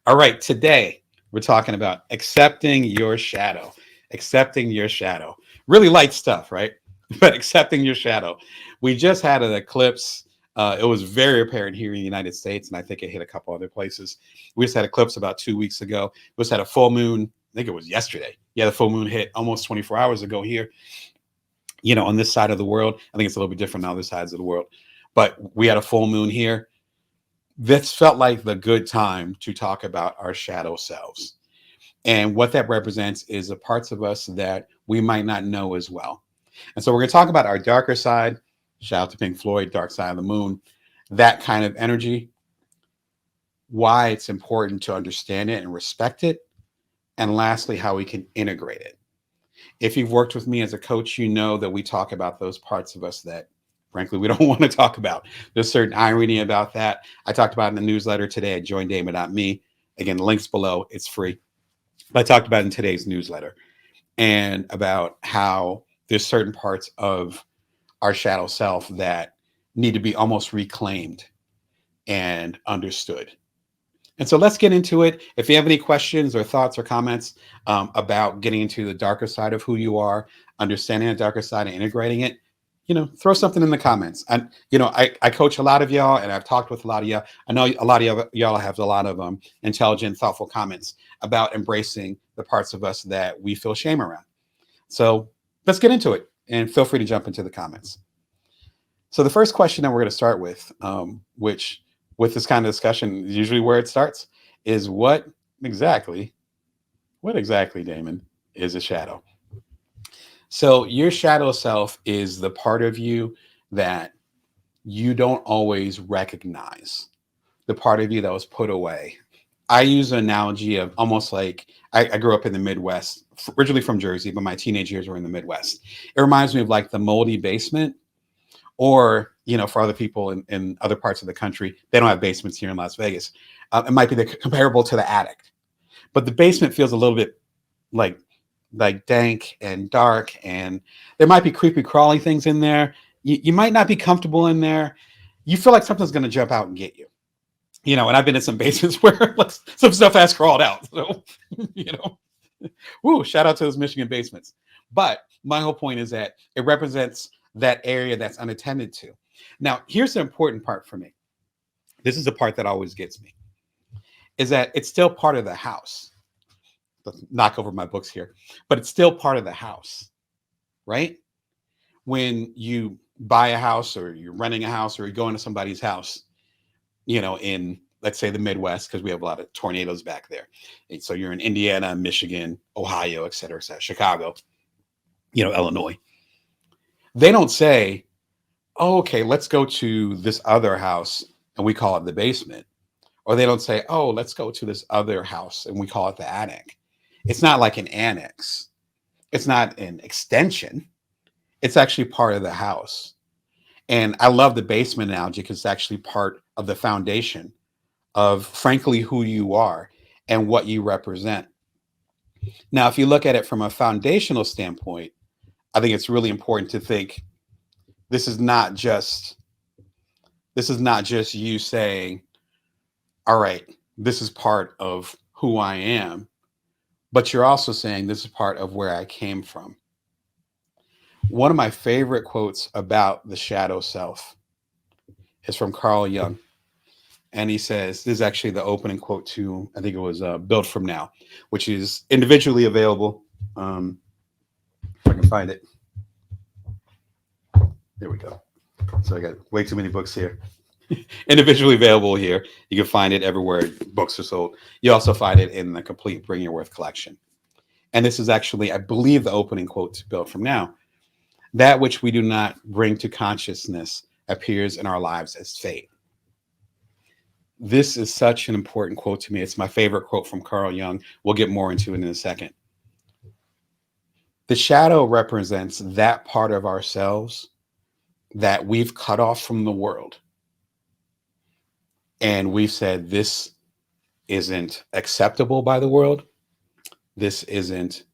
All right, today we're talking about accepting your shadow. Accepting your shadow. Really light stuff, right? But accepting your shadow. We just had an eclipse. It was very apparent here in the United States, and I think it hit a couple other places. We just had eclipse about 2 weeks ago. We just had a full moon. I think it was yesterday. Yeah, the full moon hit almost 24 hours ago here. On this side of the world. I think it's a little bit different on other sides of the world. But we had a full moon here. This felt like the good time to talk about our shadow selves. And what that represents is the parts of us that we might not know as well. And so we're going to talk about our darker side. Shout out to Pink Floyd, Dark Side of the Moon, that kind of energy, why it's important to understand it and respect it. And lastly, how we can integrate it. If you've worked with me as a coach, you know that we talk about those parts of us that, frankly, we don't want to talk about. There's certain irony about that. I talked about in the newsletter today at joindamon.me. Again, links below. It's free. But I talked about in today's newsletter and about how there's certain parts of our shadow self that need to be almost reclaimed and understood. And so let's get into it. If you have any questions or thoughts or comments about getting into the darker side of who you are, understanding the darker side and integrating it, throw something in the comments. And, I coach a lot of y'all and I've talked with a lot of y'all. I know a lot of y'all have a lot of intelligent, thoughtful comments about embracing the parts of us that we feel shame around. So let's get into it and feel free to jump into the comments. So the first question that we're going to start with, which with this kind of discussion, usually where it starts, is what exactly, Damon, is a shadow? So your shadow self is the part of you that you don't always recognize, the part of you that was put away. I use an analogy of almost like I grew up in the Midwest, originally from Jersey, but my teenage years were in the Midwest. It reminds me of like the moldy basement. Or, for other people in other parts of the country, they don't have basements here in Las Vegas. It might be comparable to the attic, but the basement feels a little bit like dank and dark, and there might be creepy, crawly things in there. You might not be comfortable in there. You feel like something's going to jump out and get you. And I've been in some basements where like, some stuff has crawled out. So, woo, shout out to those Michigan basements. But my whole point is that it represents that area that's unattended to. Now, here's the important part for me. This is the part that always gets me, is that it's still part of the house. Let's knock over my books here, but it's still part of the house, right? When you buy a house or you're renting a house or you go into somebody's house, in, let's say, the Midwest, because we have a lot of tornadoes back there. And so you're in Indiana, Michigan, Ohio, et cetera, Chicago, Illinois. They don't say, oh, okay, let's go to this other house and we call it the basement. Or they don't say, oh, let's go to this other house and we call it the attic. It's not like an annex. It's not an extension. It's actually part of the house. And I love the basement analogy because it's actually part of the foundation of, frankly, who you are and what you represent. Now, if you look at it from a foundational standpoint, I think it's really important to think this is not just you saying, all right, this is part of who I am, but you're also saying this is part of where I came from. One of my favorite quotes about the shadow self is from Carl Jung. And he says, this is actually the opening quote to, I think it was Built From Now, which is individually available. If I can find it. There we go. So I got way too many books here. Individually available here. You can find it everywhere books are sold. You also find it in the complete Bring Your Worth collection. And this is actually, I believe, the opening quote to Built From Now. That which we do not bring to consciousness appears in our lives as fate. This is such an important quote to me. It's my favorite quote from Carl Jung. We'll get more into it in a second. The shadow represents that part of ourselves that we've cut off from the world. And we've said, this isn't acceptable by the world. This isn't,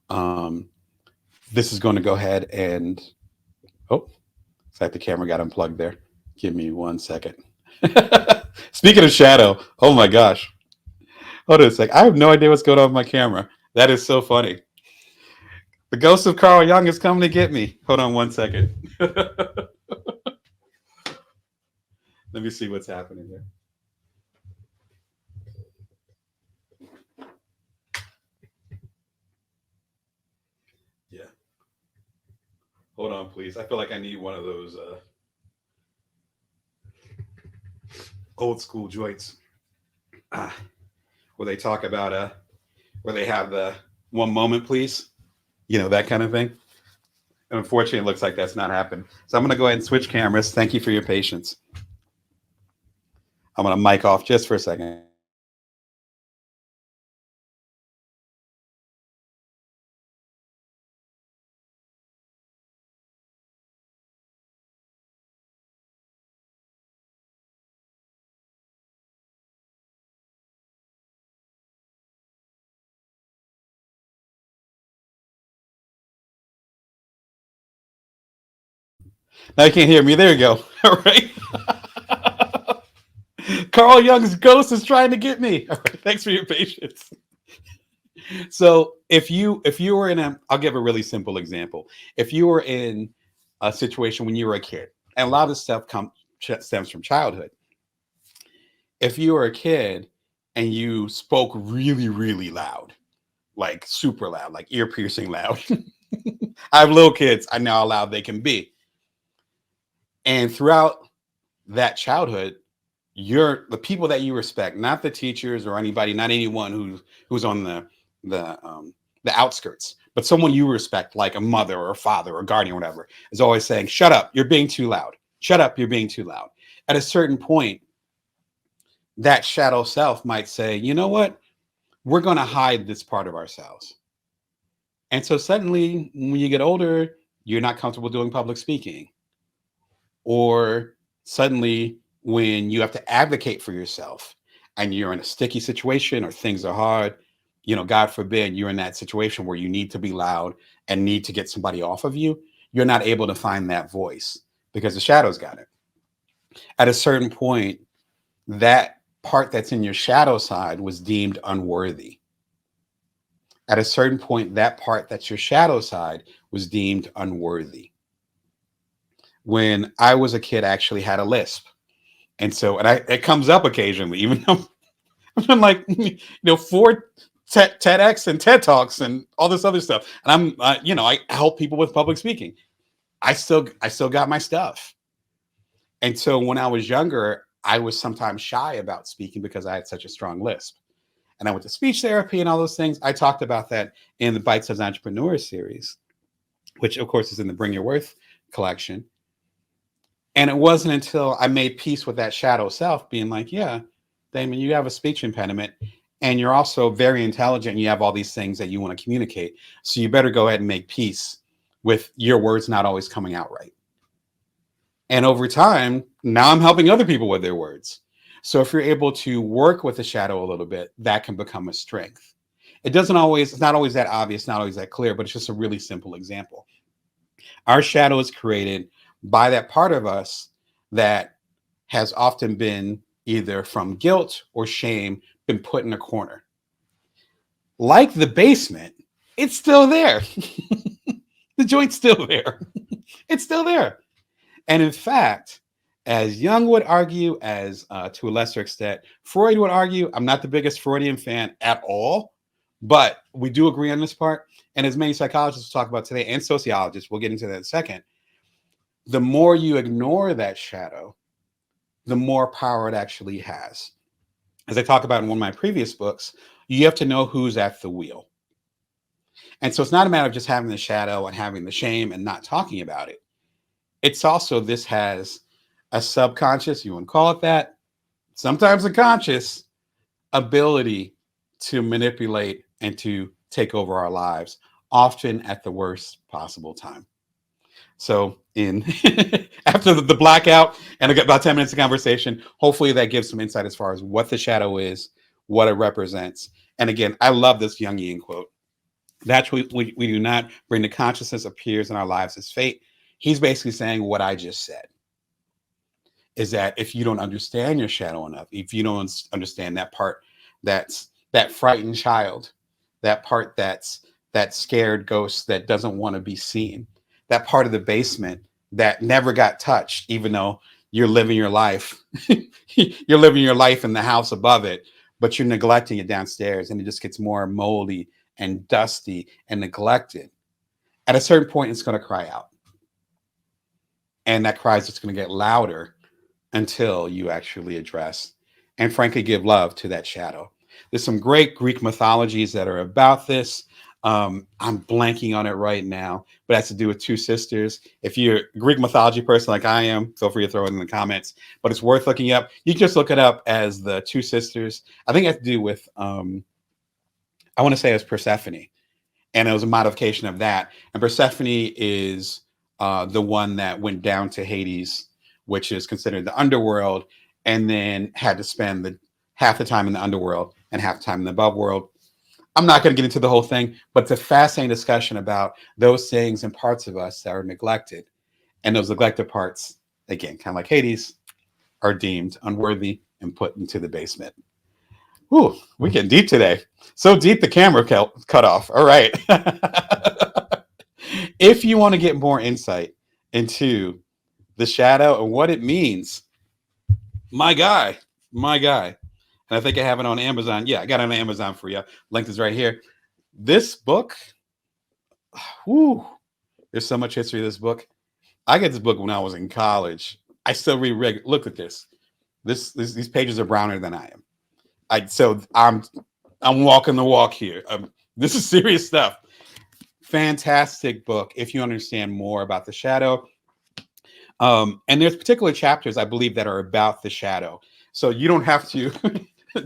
this is going to go ahead and, oh, it's like the camera got unplugged there. Give me 1 second. Speaking of shadow, oh my gosh. Hold on a sec. I have no idea what's going on with my camera. That is so funny. The ghost of Carl Jung is coming to get me. Hold on one second. Let me see what's happening here. Yeah. Hold on, please. I feel like I need one of those old school joints ah, where they talk about where they have the one moment, please. You know, that kind of thing. And unfortunately, it looks like that's not happening. So I'm going to go ahead and switch cameras. Thank you for your patience. I'm going to mic off just for a second. Now you can't hear me. There you go. All right. Carl Jung's ghost is trying to get me. All right. Thanks for your patience. So if you were in a, I'll give a really simple example. If you were in a situation when you were a kid, and a lot of this stuff stems from childhood. If you were a kid and you spoke really, really loud, like super loud, like ear piercing loud. I have little kids. I know how loud they can be. And throughout that childhood, you're the people that you respect, not the teachers or anybody, not anyone who's on the outskirts, but someone you respect, like a mother or a father or a guardian or whatever, is always saying, "Shut up, you're being too loud. Shut up, you're being too loud." At a certain point, that shadow self might say, "You know what? We're going to hide this part of ourselves." And so suddenly, when you get older, you're not comfortable doing public speaking, or suddenly when you have to advocate for yourself and you're in a sticky situation or things are hard, God forbid you're in that situation where you need to be loud and need to get somebody off of you, you're not able to find that voice because the shadow's got it. At a certain point, that part that's in your shadow side was deemed unworthy. At a certain point, that part that's your shadow side was deemed unworthy. When I was a kid, I actually had a lisp. And so, it comes up occasionally, even though I'm like, four TEDx and TED Talks and all this other stuff. And I help people with public speaking. I still got my stuff. And so when I was younger, I was sometimes shy about speaking because I had such a strong lisp. And I went to speech therapy and all those things. I talked about that in the Bite Size Entrepreneur series, which of course is in the Bring Your Worth collection. And it wasn't until I made peace with that shadow self being like, yeah, Damon, you have a speech impediment and you're also very intelligent and you have all these things that you want to communicate. So you better go ahead and make peace with your words not always coming out right. And over time, now I'm helping other people with their words. So if you're able to work with the shadow a little bit, that can become a strength. It's not always that obvious, not always that clear, but it's just a really simple example. Our shadow is created by that part of us that has often been either from guilt or shame, been put in a corner. Like the basement, it's still there. The joint's still there. It's still there. And in fact, as Jung would argue, as to a lesser extent, Freud would argue, I'm not the biggest Freudian fan at all, but we do agree on this part. And as many psychologists will talk about today and sociologists, we'll get into that in a second, the more you ignore that shadow, the more power it actually has. As I talk about in one of my previous books, you have to know who's at the wheel. And so it's not a matter of just having the shadow and having the shame and not talking about it. It's also, this has a subconscious, you want to call it that, sometimes a conscious ability to manipulate and to take over our lives, often at the worst possible time. So in after the blackout, and I got about 10 minutes of conversation, hopefully that gives some insight as far as what the shadow is, what it represents. And again, I love this Jungian quote. That's we do not bring the consciousness appears in our lives as fate. He's basically saying what I just said, is that if you don't understand your shadow enough, if you don't understand that part that frightened child, that part that's that scared ghost that doesn't want to be seen, that part of the basement that never got touched, even though you're living your life. You're living your life in the house above it, but you're neglecting it downstairs, and it just gets more moldy and dusty and neglected. At a certain point, it's going to cry out, and that cry is just going to get louder until you actually address and frankly give love to that shadow. There's some great Greek mythologies that are about this. I'm blanking on it right now, but it has to do with two sisters. If you're a Greek mythology person like I am, feel free to throw it in the comments, but it's worth looking up. You can just look it up as the two sisters. I think it has to do with, I want to say it was Persephone, and it was a modification of that. And Persephone is the one that went down to Hades, which is considered the underworld, and then had to spend half the time in the underworld and half the time in the above world. I'm not going to get into the whole thing, but it's a fascinating discussion about those things and parts of us that are neglected. And those neglected parts, again, kind of like Hades, are deemed unworthy and put into the basement. Ooh, we're getting deep today. So deep the camera cut off. All right. If you want to get more insight into the shadow and what it means, my guy, and I think I have it on Amazon. Yeah, I got it on Amazon for you. Link is right here. This book, whoo, there's so much history of this book. I got this book when I was in college. I still read. Look at this. These pages are browner than I am. So I'm walking the walk here. This is serious stuff. Fantastic book if you understand more about the shadow. And there's particular chapters, I believe, that are about the shadow. So you don't have to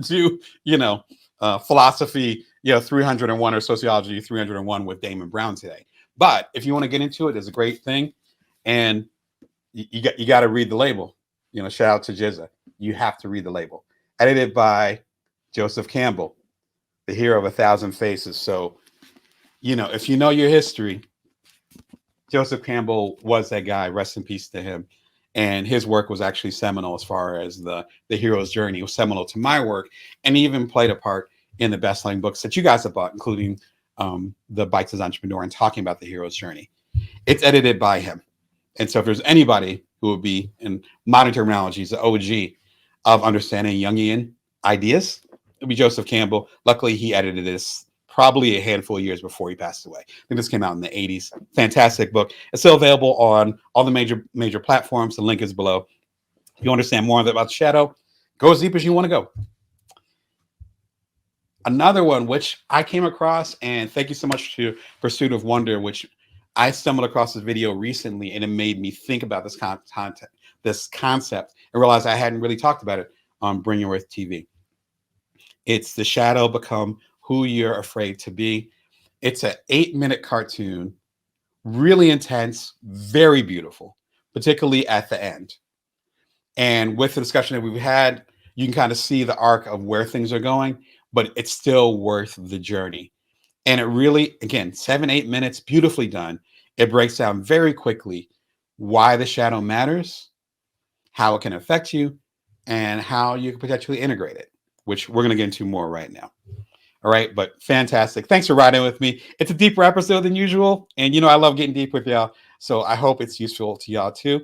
do, philosophy, 301 or sociology 301 with Damon Brown today. But if you want to get into it, it's a great thing. And you got to read the label. Shout out to Jizza. You have to read the label. Edited by Joseph Campbell, the hero of 1,000 faces. So, if you know your history, Joseph Campbell was that guy. Rest in peace to him. And his work was actually seminal as far as the hero's journey. It was seminal to my work, and even played a part in the best-selling books that you guys have bought, including The Bikes as Entrepreneur and talking about the hero's journey. It's edited by him. And so if there's anybody who would be, in modern terminology, the OG of understanding Jungian ideas, it would be Joseph Campbell. Luckily, he edited this probably a handful of years before he passed away. I think this came out in the 80s. Fantastic book. It's still available on all the major platforms. The link is below. If you understand more about the shadow, go as deep as you want to go. Another one, which I came across, and thank you so much to Pursuit of Wonder, which I stumbled across this video recently, and it made me think about this concept and realize I hadn't really talked about it on Bring Your Worth TV. It's The Shadow Become Who You're Afraid to Be. It's an 8-minute cartoon, really intense, very beautiful, particularly at the end. And with the discussion that we've had, you can kind of see the arc of where things are going, but it's still worth the journey. And it really, again, 7-8 minutes, beautifully done. It breaks down very quickly why the shadow matters, how it can affect you, and how you can potentially integrate it, which we're going to get into more right now. All right, but fantastic. Thanks for riding with me. It's a deeper episode than usual, and I love getting deep with y'all, so I hope it's useful to y'all too.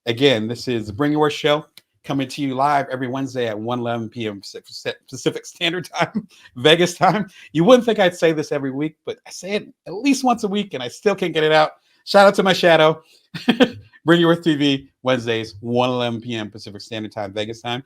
Again, this is the Bring Your Worth Show, coming to you live every Wednesday at 1:11 p.m. Pacific Standard Time, Vegas time. You wouldn't think I'd say this every week, but I say it at least once a week, and I still can't get it out. Shout out to my shadow. Bring Your Worth TV, Wednesdays, 1:11 p.m. Pacific Standard Time, Vegas time.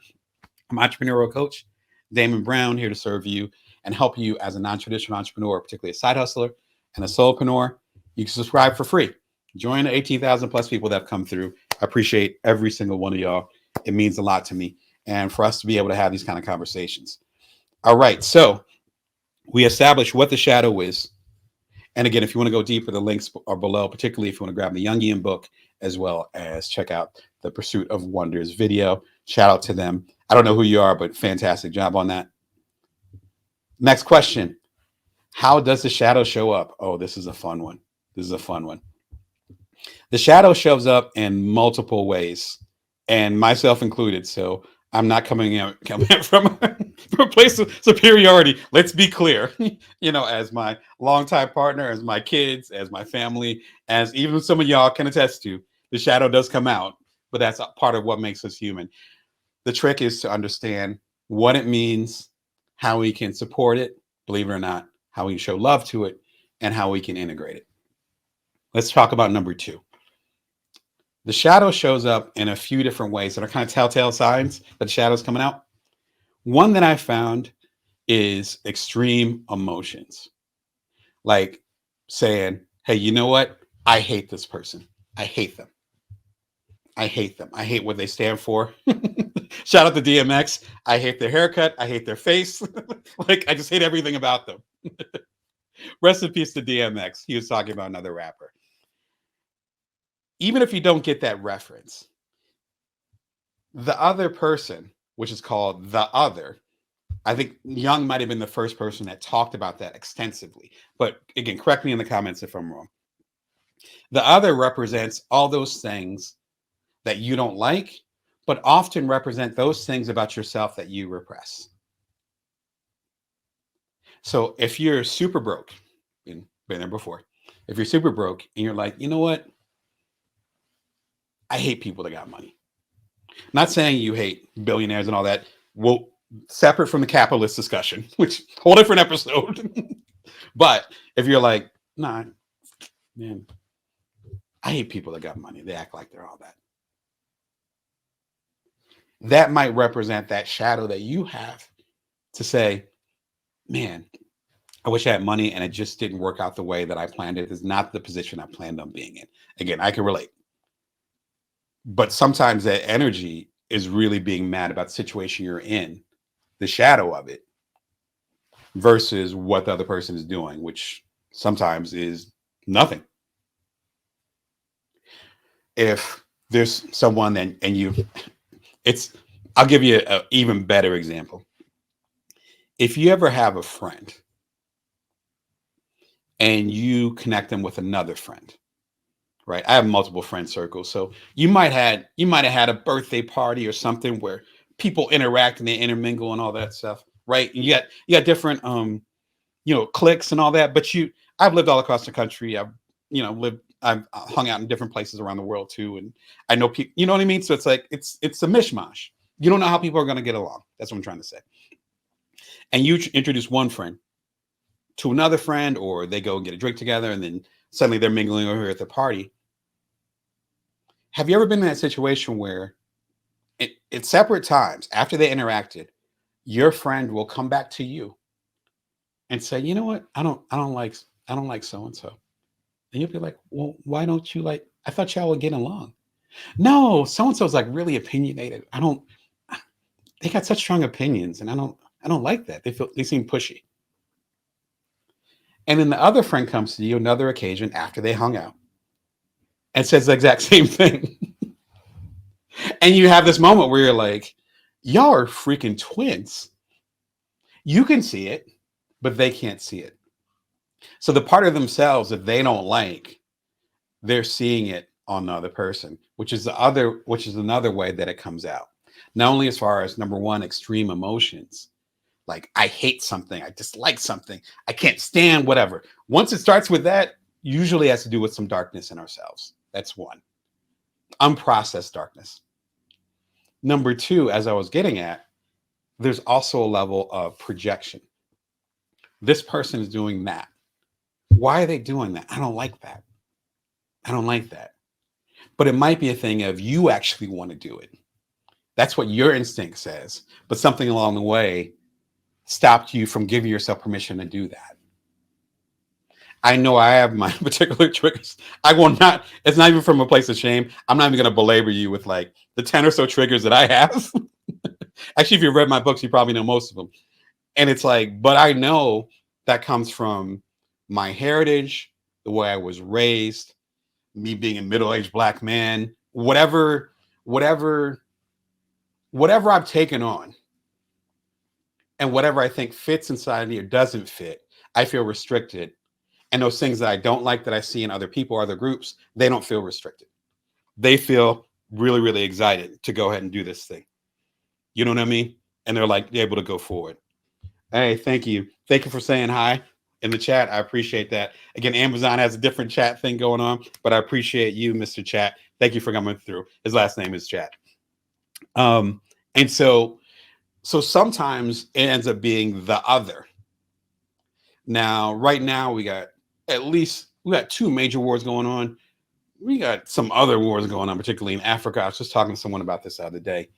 I'm entrepreneurial coach Damon Brown, here to serve you and help you as a non-traditional entrepreneur, particularly a side hustler and a solopreneur. You can subscribe for free. Join the 18,000 plus people that have come through. I appreciate every single one of y'all. It means a lot to me, and for us to be able to have these kind of conversations. All right, so we established what the shadow is. And again, if you want to go deeper, the links are below, particularly if you want to grab the Jungian book, as well as check out the Pursuit of Wonders video. Shout out to them. I don't know who you are, but fantastic job on that. Next question. How does the shadow show up? Oh, this is a fun one. The shadow shows up in multiple ways, and myself included. So I'm not coming out from a place of superiority. Let's be clear. As my longtime partner, as my kids, as my family, as even some of y'all can attest to, the shadow does come out, but that's a part of what makes us human. The trick is to understand what it means, how we can support it, believe it or not, how we can show love to it, and how we can integrate it. Let's talk about number two. The shadow shows up in a few different ways that are kind of telltale signs that the shadow's coming out. One that I found is extreme emotions, like saying, hey, you know what? I hate this person. I hate them. I hate them. I hate what they stand for. Shout out to DMX. I hate their haircut. I hate their face. Like, I just hate everything about them. Rest in peace to DMX. He was talking about another rapper. Even if you don't get that reference, the other person, which is called the other, I think Young might have been the first person that talked about that extensively. But again, correct me in the comments if I'm wrong. The other represents all those things that you don't like, but often represent those things about yourself that you repress. So if you're super broke, been there before, if you're super broke and you're like, you know what? I hate people that got money. I'm not saying you hate billionaires and all that. Well, separate from the capitalist discussion, which whole different episode. But if you're like, nah, man, I hate people that got money. They act like they're all that. That might represent that shadow that you have to say, man, I wish I had money and it just didn't work out the way that I planned it. It's not the position I planned on being in. Again, I can relate. But sometimes that energy is really being mad about the situation you're in, the shadow of it, versus what the other person is doing, which sometimes is nothing. If there's someone and I'll give you an even better example. If you ever have a friend and you connect them with another friend, right? I have multiple friend circles. So you might have had a birthday party or something where people interact and they intermingle and all that stuff, right? And you got different cliques and all that. But I've lived all across the country. I've hung out in different places around the world too. And I know people, you know what I mean? So it's like it's a mishmash. You don't know how people are going to get along. That's what I'm trying to say. And you introduce one friend to another friend, or they go and get a drink together, and then suddenly they're mingling over here at the party. Have you ever been in that situation where at separate times after they interacted, your friend will come back to you and say, you know what? I don't like so and so. And you'll be like, well, why don't you like? I thought y'all would get along. No, so and so's like really opinionated. They got such strong opinions, and I don't like that. They seem pushy. And then the other friend comes to you another occasion after they hung out and says the exact same thing. And you have this moment where you're like, y'all are freaking twins. You can see it, but they can't see it. So the part of themselves that they don't like, they're seeing it on the other person, which is another way that it comes out. Not only as far as number one, extreme emotions, like I hate something, I dislike something, I can't stand whatever. Once it starts with that, usually has to do with some darkness in ourselves. That's one. Unprocessed darkness. Number two, as I was getting at, there's also a level of projection. This person is doing that. Why are they doing that? I don't like that. I don't like that. But it might be a thing of you actually want to do it. That's what your instinct says. But something along the way stopped you from giving yourself permission to do that. I know I have my particular triggers. I will not, it's not even from a place of shame. I'm not even going to belabor you with like the 10 or so triggers that I have. Actually, if you've read my books, you probably know most of them. And it's like, but I know that comes from my heritage, the way I was raised, me being a middle-aged Black man, whatever I've taken on and whatever I think fits inside me or doesn't fit, I feel restricted. And those things that I don't like that I see in other people or other groups, they don't feel restricted. They feel really, really excited to go ahead and do this thing. You know what I mean? And they're like, they're able to go forward. Hey, thank you. Thank you for saying hi in the chat. I appreciate that. Again, Amazon has a different chat thing going on, but I appreciate you, Mr. Chat. Thank you for coming through. His last name is Chat. Um, and so sometimes it ends up being the other. Now, right now, we got two major wars going on. We got some other wars going on, particularly in Africa. I was just talking to someone about this the other day.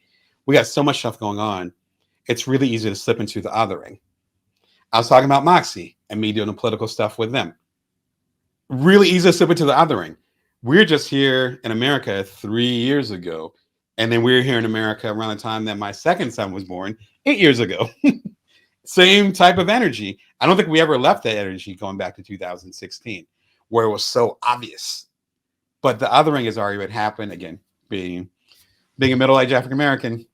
We got so much stuff going on. It's really easy to slip into the othering. I was talking about Moxie and me doing the political stuff with them. Really easy to slip into the othering. We're just here in America 3 years ago. And then we're here in America around the time that my second son was born 8 years ago. Same type of energy. I don't think we ever left that energy going back to 2016, where it was so obvious. But the othering has already happened. Again, being a middle-aged African American,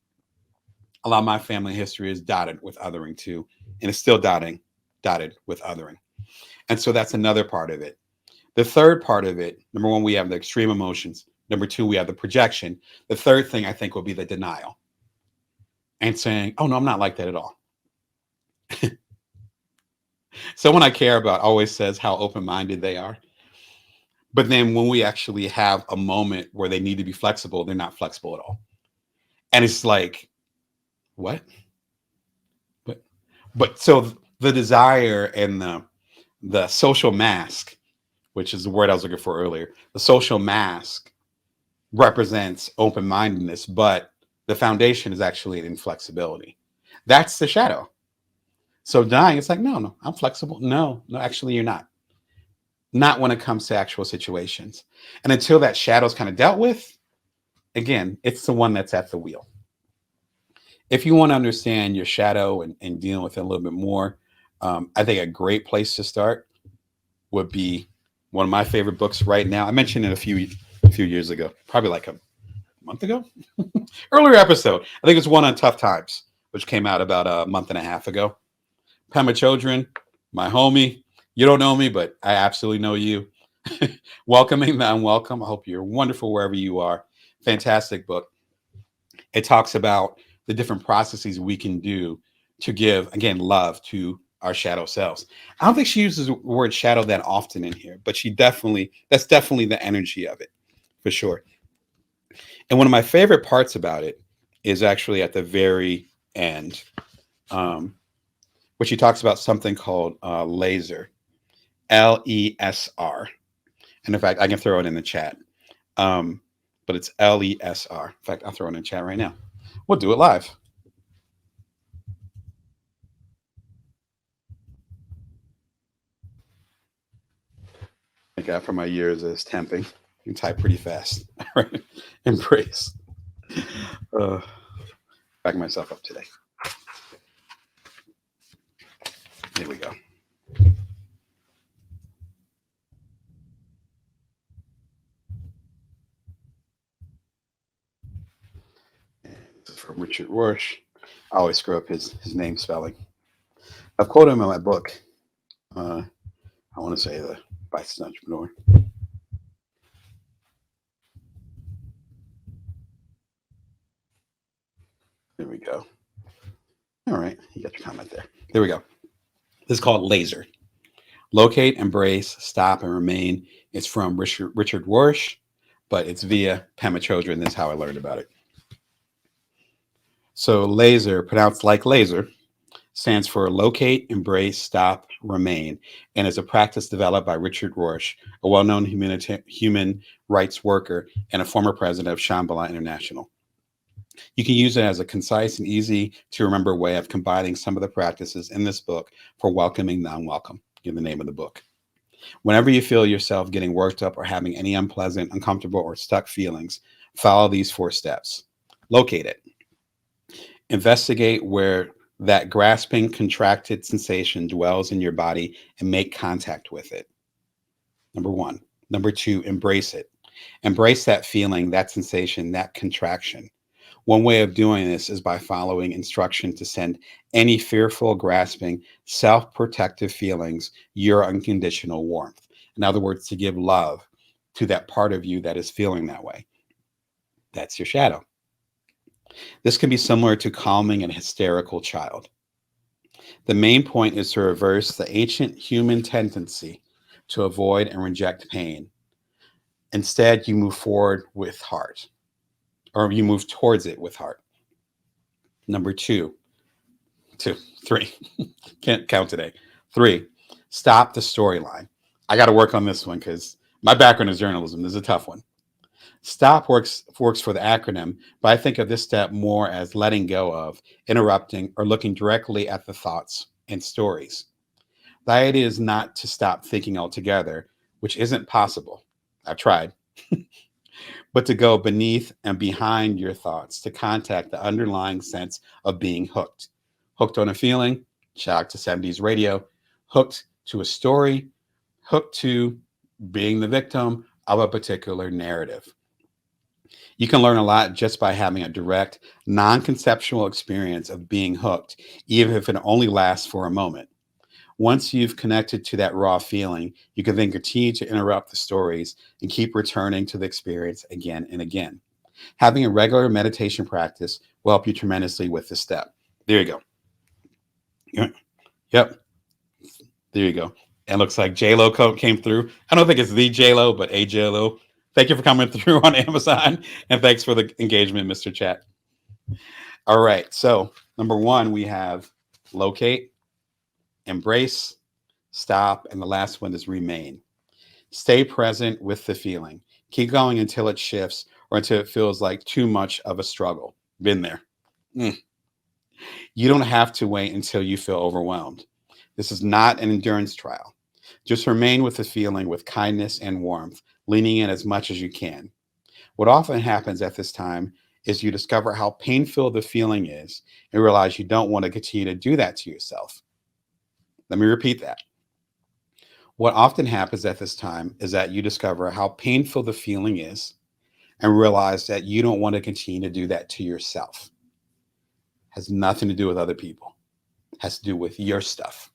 a lot of my family history is dotted with othering too, and it's still dotted with othering. And so that's another part of it. The third part of it, number one, we have the extreme emotions. Number two, we have the projection. The third thing I think will be the denial and saying, oh no, I'm not like that at all. Someone I care about always says how open-minded they are. But then when we actually have a moment where they need to be flexible, they're not flexible at all. And it's like, what? But so the desire and the social mask, which is the word I was looking for earlier, the social mask represents open-mindedness, but the foundation is actually an inflexibility. That's the shadow. So dying, it's like, no, I'm flexible. No, actually you're not. Not when it comes to actual situations. And until that shadow's kind of dealt with, again, it's the one that's at the wheel. If you want to understand your shadow and dealing with it a little bit more, I think a great place to start would be one of my favorite books right now. I mentioned it a few years ago, probably like a month ago, earlier episode. I think it's one on tough times, which came out about a month and a half ago. Pema Chodron, my homie. You don't know me, but I absolutely know you. Welcoming the unwelcome. I hope you're wonderful wherever you are. Fantastic book. It talks about the different processes we can do to give, again, love to our shadow selves. I don't think she uses the word shadow that often in here, but that's definitely the energy of it, for sure. And one of my favorite parts about it is actually at the very end, which she talks about something called laser, LESR. And in fact, I can throw it in the chat. But it's LESR. In fact, I'll throw it in the chat right now. We'll do it live. Thank God for my years as temping. You can type pretty fast. Right? Embrace. Back myself up today. Here we go. This is from Richard Rorsch. I always screw up his name spelling. I've quoted him in my book. I want to say the Vice Entrepreneur. There we go. All right, you got your comment there. There we go. This is called Laser. Locate, embrace, stop, and remain. It's from Richard Rorsch, but it's via Pema Chodron. This is how I learned about it. So laser, pronounced like laser, stands for locate, embrace, stop, remain, and is a practice developed by Richard Rorsch, a well-known human rights worker and a former president of Shambhala International. You can use it as a concise and easy to remember way of combining some of the practices in this book for welcoming the unwelcome, in the name of the book. Whenever you feel yourself getting worked up or having any unpleasant, uncomfortable, or stuck feelings, follow these 4 steps. Locate it. Investigate where that grasping, contracted sensation dwells in your body and make contact with it. Number 1. Number 2, embrace it. Embrace that feeling, that sensation, that contraction. One way of doing this is by following instruction to send any fearful, grasping, self-protective feelings your unconditional warmth. In other words, to give love to that part of you that is feeling that way. That's your shadow. This can be similar to calming an hysterical child. The main point is to reverse the ancient human tendency to avoid and reject pain. Instead, you move forward with heart, or you move towards it with heart. Number three. Can't count today. Three, stop the storyline. I got to work on this one because my background is journalism. This is a tough one. Stop works for the acronym, but I think of this step more as letting go of, interrupting, or looking directly at the thoughts and stories. The idea is not to stop thinking altogether, which isn't possible. I've tried, but to go beneath and behind your thoughts to contact the underlying sense of being hooked. Hooked on a feeling, shout out to 70s radio, hooked to a story, hooked to being the victim of a particular narrative. You can learn a lot just by having a direct, non conceptual experience of being hooked, even if it only lasts for a moment. Once you've connected to that raw feeling, you can then continue to interrupt the stories and keep returning to the experience again and again. Having a regular meditation practice will help you tremendously with this step. There you go. Yep. There you go. It looks like J-Lo code came through. I don't think it's the J-Lo, but a J-Lo. Thank you for coming through on Amazon. And thanks for the engagement, Mr. Chat. All right. So, number one, we have locate, embrace, stop, and the last one is remain. Stay present with the feeling. Keep going until it shifts or until it feels like too much of a struggle. Been there. Mm. You don't have to wait until you feel overwhelmed. This is not an endurance trial. Just remain with the feeling with kindness and warmth, leaning in as much as you can. What often happens at this time is you discover how painful the feeling is and realize you don't want to continue to do that to yourself. Let me repeat that. What often happens at this time is that you discover how painful the feeling is and realize that you don't want to continue to do that to yourself. It has nothing to do with other people. It has to do with your stuff.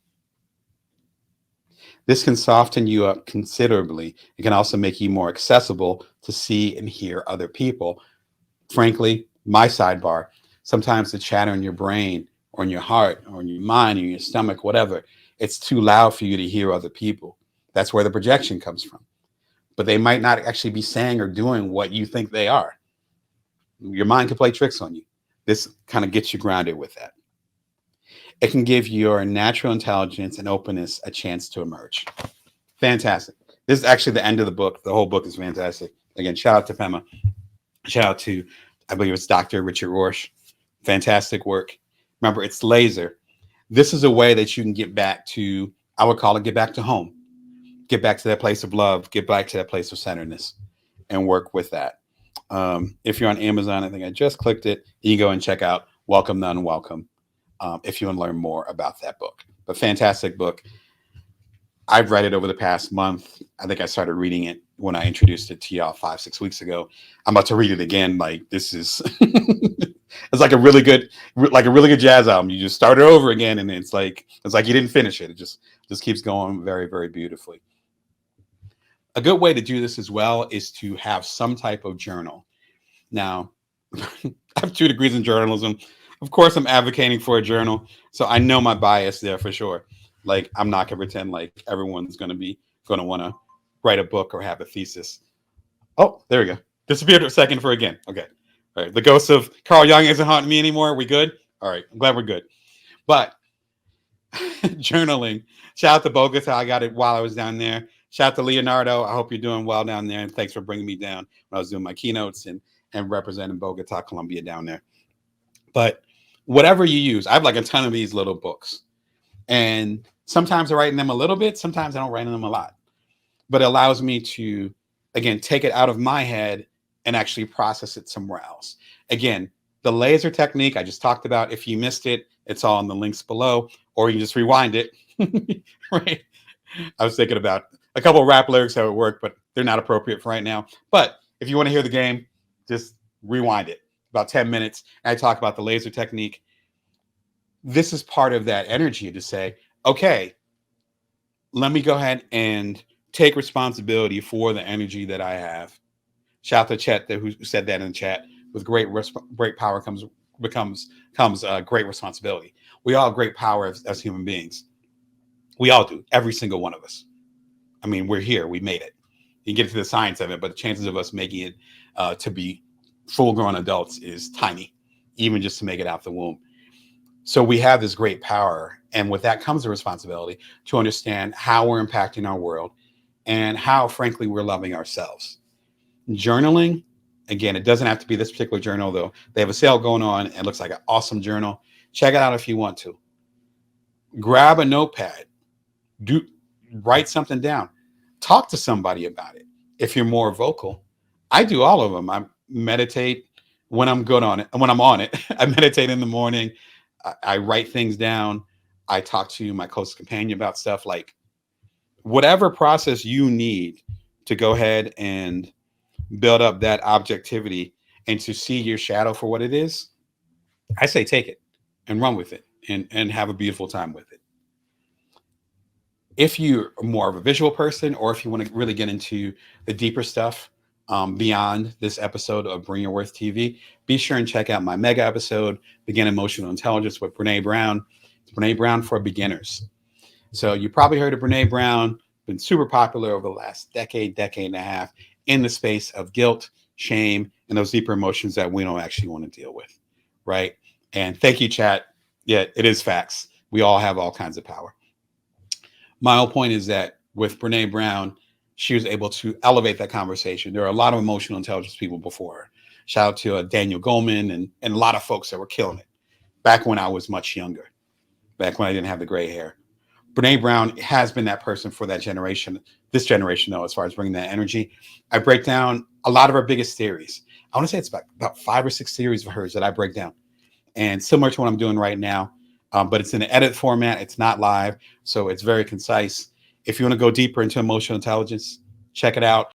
This can soften you up considerably. It can also make you more accessible to see and hear other people. Frankly, my sidebar, sometimes the chatter in your brain or in your heart or in your mind or in your stomach, whatever, it's too loud for you to hear other people. That's where the projection comes from. But they might not actually be saying or doing what you think they are. Your mind can play tricks on you. This kind of gets you grounded with that. It can give your natural intelligence and openness a chance to emerge. Fantastic. This is actually the end of the book. The whole book is fantastic. Again, shout out to Pema. Shout out to, I believe it's Dr. Richard Rorsch. Fantastic work. Remember, it's laser. This is a way that you can get back to, I would call it get back to home. Get back to that place of love. Get back to that place of centeredness and work with that. If you're on Amazon, I think I just clicked it. You can go and check out Welcome, the Unwelcome if you want to learn more about that book. But fantastic book. I've read it over the past month. I think I started reading it when I introduced it to y'all 5-6 weeks ago. I'm about to read it again. Like this is, it's like a really good jazz album. You just start it over again, and it's like you didn't finish it. It just keeps going very, very beautifully. A good way to do this as well is to have some type of journal. Now, I have 2 degrees in journalism. Of course, I'm advocating for a journal, so I know my bias there for sure. Like, I'm not gonna pretend like everyone's gonna want to write a book or have a thesis. Oh, there we go. Disappeared a second for again. Okay, all right. The ghost of Carl Jung isn't haunting me anymore. We good? All right. I'm glad we're good. But journaling. Shout out to Bogota. I got it while I was down there. Shout out to Leonardo. I hope you're doing well down there, and thanks for bringing me down when I was doing my keynotes and representing Bogota, Colombia down there. But whatever you use, I have like a ton of these little books. And sometimes I write in them a little bit, sometimes I don't write in them a lot. But it allows me to, again, take it out of my head and actually process it somewhere else. Again, the laser technique I just talked about, if you missed it, it's all in the links below, or you can just rewind it. Right? I was thinking about a couple of rap lyrics how it worked, but they're not appropriate for right now. But if you want to hear the game, just rewind it. About 10 minutes. And I talk about the laser technique. This is part of that energy to say, okay, let me go ahead and take responsibility for the energy that I have. Shout out to Chet who said that in the chat. With great power comes great responsibility. We all have great power as human beings. We all do. Every single one of us. I mean, we're here. We made it. You get to the science of it, but the chances of us making it to be full-grown adults is tiny, even just to make it out the womb. So we have this great power, and with that comes the responsibility to understand how we're impacting our world and how, frankly, we're loving ourselves. Journaling, again, it doesn't have to be this particular journal, though. They have a sale going on and it looks like an awesome journal. Check it out if you want to. Grab a notepad, do write something down, talk to somebody about it. If you're more vocal, I do all of them. I meditate when I'm good on it. When I'm on it, I meditate in the morning. I write things down. I talk to my close companion about stuff, like whatever process you need to go ahead and build up that objectivity and to see your shadow for what it is. I say take it and run with it and have a beautiful time with it. If you're more of a visual person, or if you want to really get into the deeper stuff beyond this episode of Bring Your Worth TV, be sure and check out my mega episode, Begin Emotional Intelligence with Brene Brown. It's Brene Brown for beginners. So you probably heard of Brene Brown, been super popular over the last decade and a half in the space of guilt, shame, and those deeper emotions that we don't actually want to deal with, right? And thank you, chat. Yeah, it is facts. We all have all kinds of power. My whole point is that with Brene Brown, she was able to elevate that conversation. There are a lot of emotional intelligence people before her. Shout out to Daniel Goleman and a lot of folks that were killing it back when I was much younger, back when I didn't have the gray hair. Brene Brown has been that person for that generation, this generation, though, as far as bringing that energy. I break down a lot of her biggest theories. I want to say it's about 5 or 6 theories of hers that I break down, and similar to what I'm doing right now, but it's in an edit format. It's not live, so it's very concise. If you want to go deeper into emotional intelligence, check it out.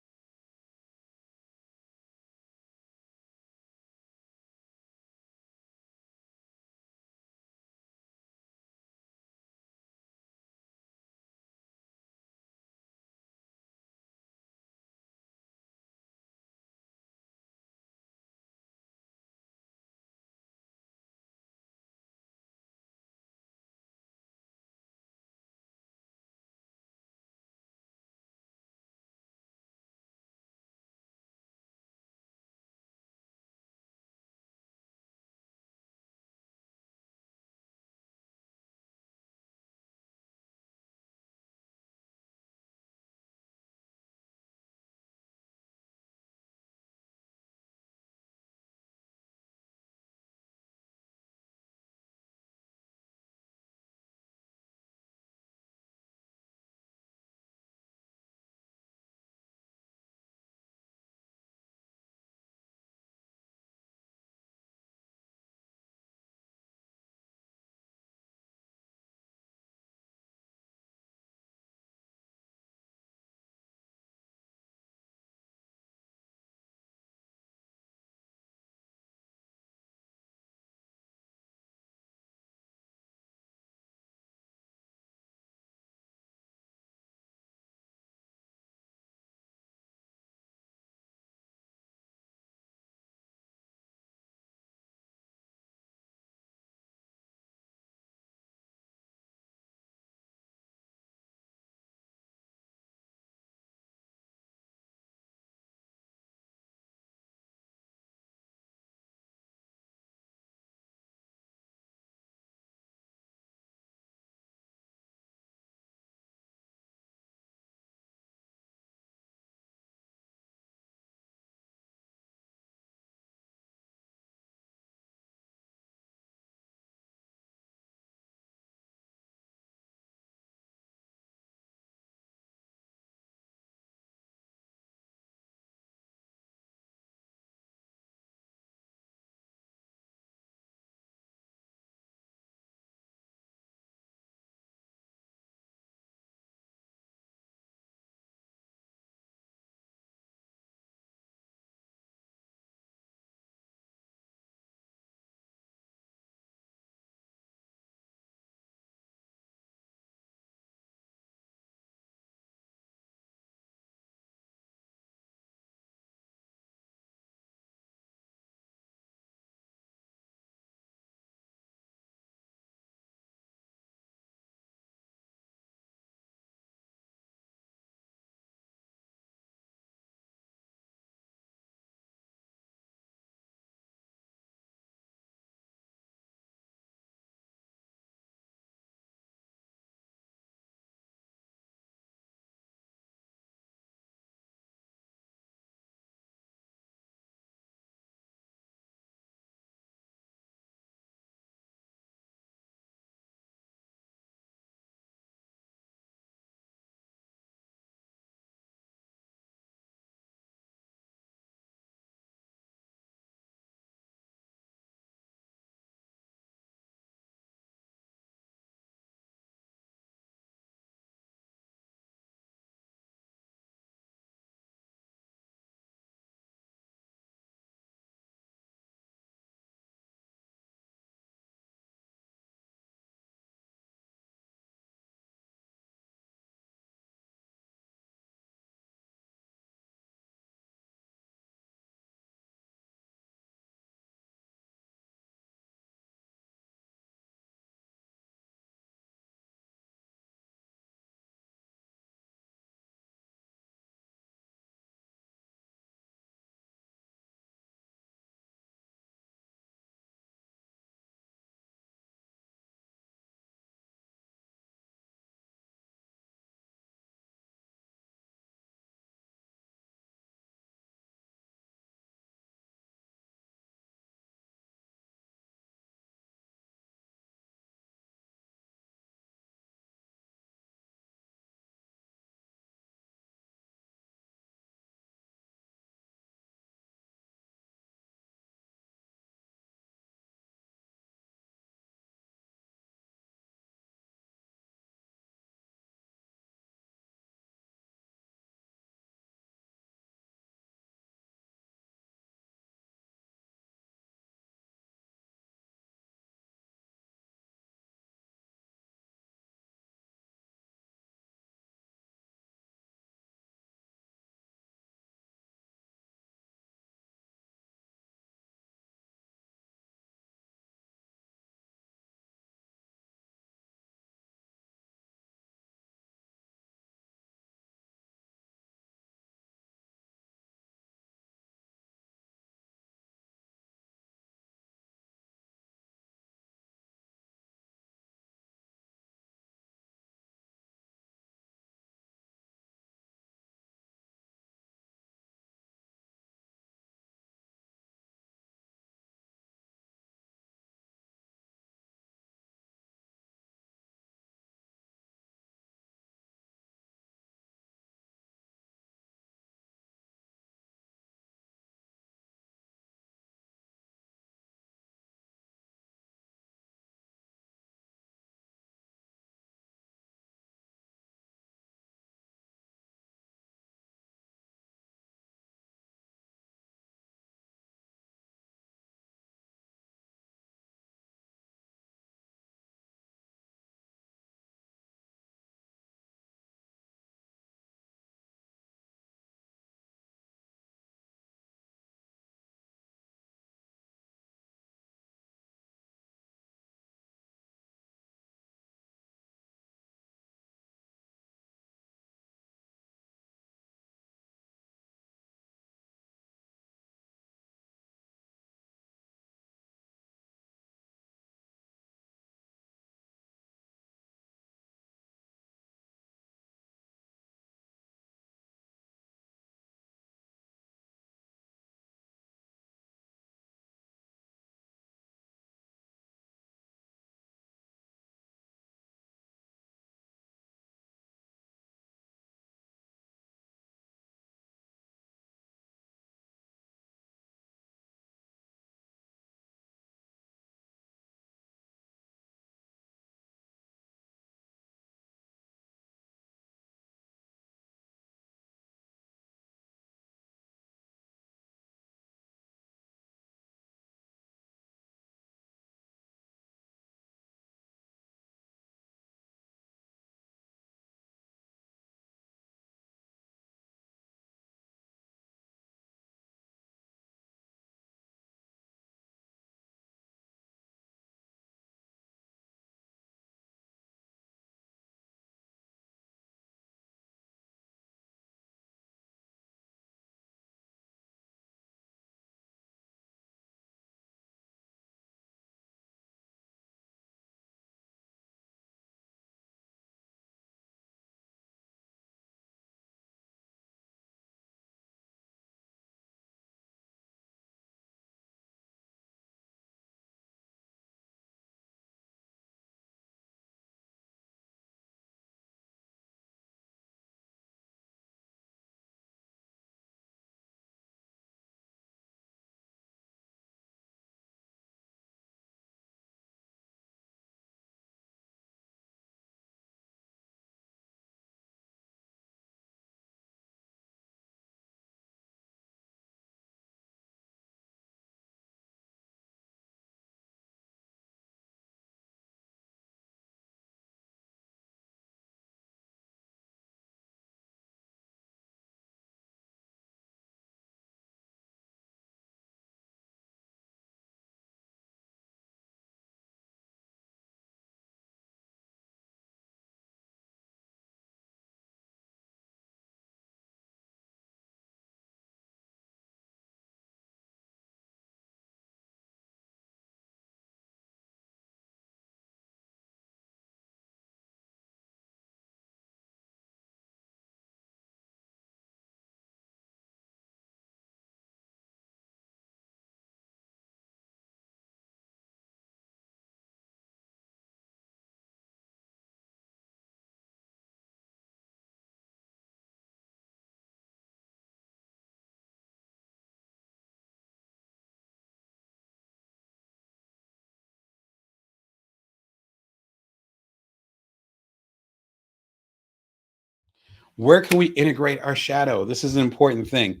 Where can we integrate our shadow? This is an important thing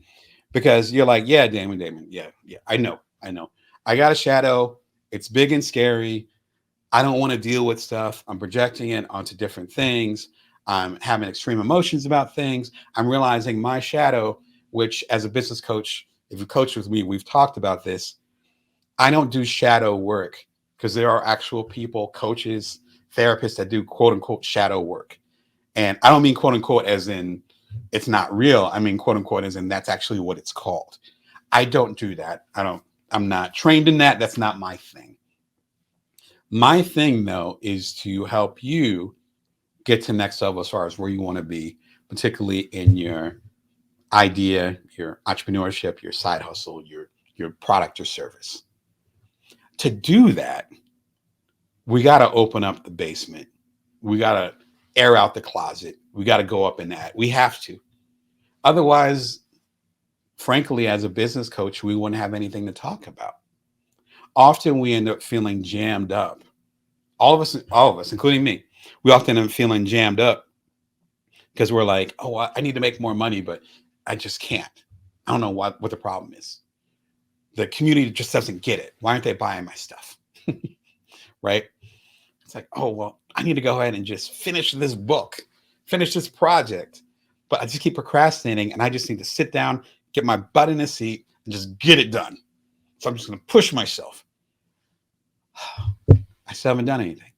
because you're like, yeah, Damon, yeah, I know. I got a shadow. It's big and scary. I don't want to deal with stuff. I'm projecting it onto different things. I'm having extreme emotions about things. I'm realizing my shadow, which as a business coach, if you coach with me, we've talked about this. I don't do shadow work because there are actual people, coaches, therapists that do quote unquote shadow work. And I don't mean quote unquote as in it's not real. I mean quote unquote as in that's actually what it's called. I don't do that. I'm not trained in that. That's not my thing. My thing though is to help you get to next level as far as where you want to be, particularly in your idea, your entrepreneurship, your side hustle, your product or service. To do that, we got to open up the basement. We got to air out the closet. We got to go up in that. We have to. Otherwise, frankly, as a business coach, we wouldn't have anything to talk about. Often we end up feeling jammed up. All of us, including me, we often end up feeling jammed up because we're like, oh, I need to make more money, but I just can't. I don't know what the problem is. The community just doesn't get it. Why aren't they buying my stuff? Right? It's like, oh, well, I need to go ahead and just finish this book, finish this project. But I just keep procrastinating and I just need to sit down, get my butt in a seat and just get it done. So I'm just going to push myself. I still haven't done anything.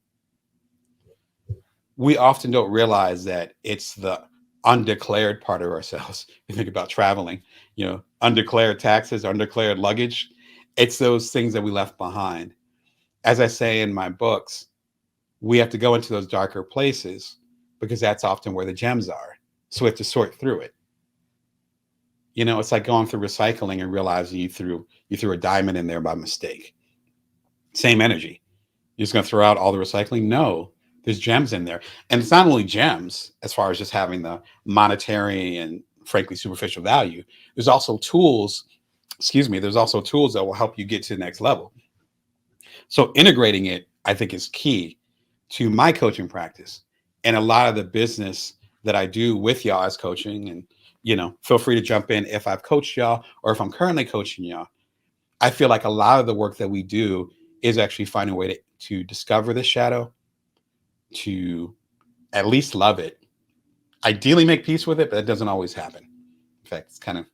We often don't realize that it's the undeclared part of ourselves. You think about traveling, undeclared taxes, undeclared luggage. It's those things that we left behind. As I say in my books, we have to go into those darker places because that's often where the gems are. So we have to sort through it. It's like going through recycling and realizing you threw a diamond in there by mistake. Same energy. You're just going to throw out all the recycling? No, there's gems in there. And it's not only gems as far as just having the monetary and frankly superficial value. There's also tools, there's also tools that will help you get to the next level. So integrating it, I think, is key to my coaching practice and a lot of the business that I do with y'all as coaching. And, feel free to jump in if I've coached y'all or if I'm currently coaching y'all. I feel like a lot of the work that we do is actually finding a way to discover the shadow, to at least love it, ideally make peace with it, but that doesn't always happen. In fact, it's kind of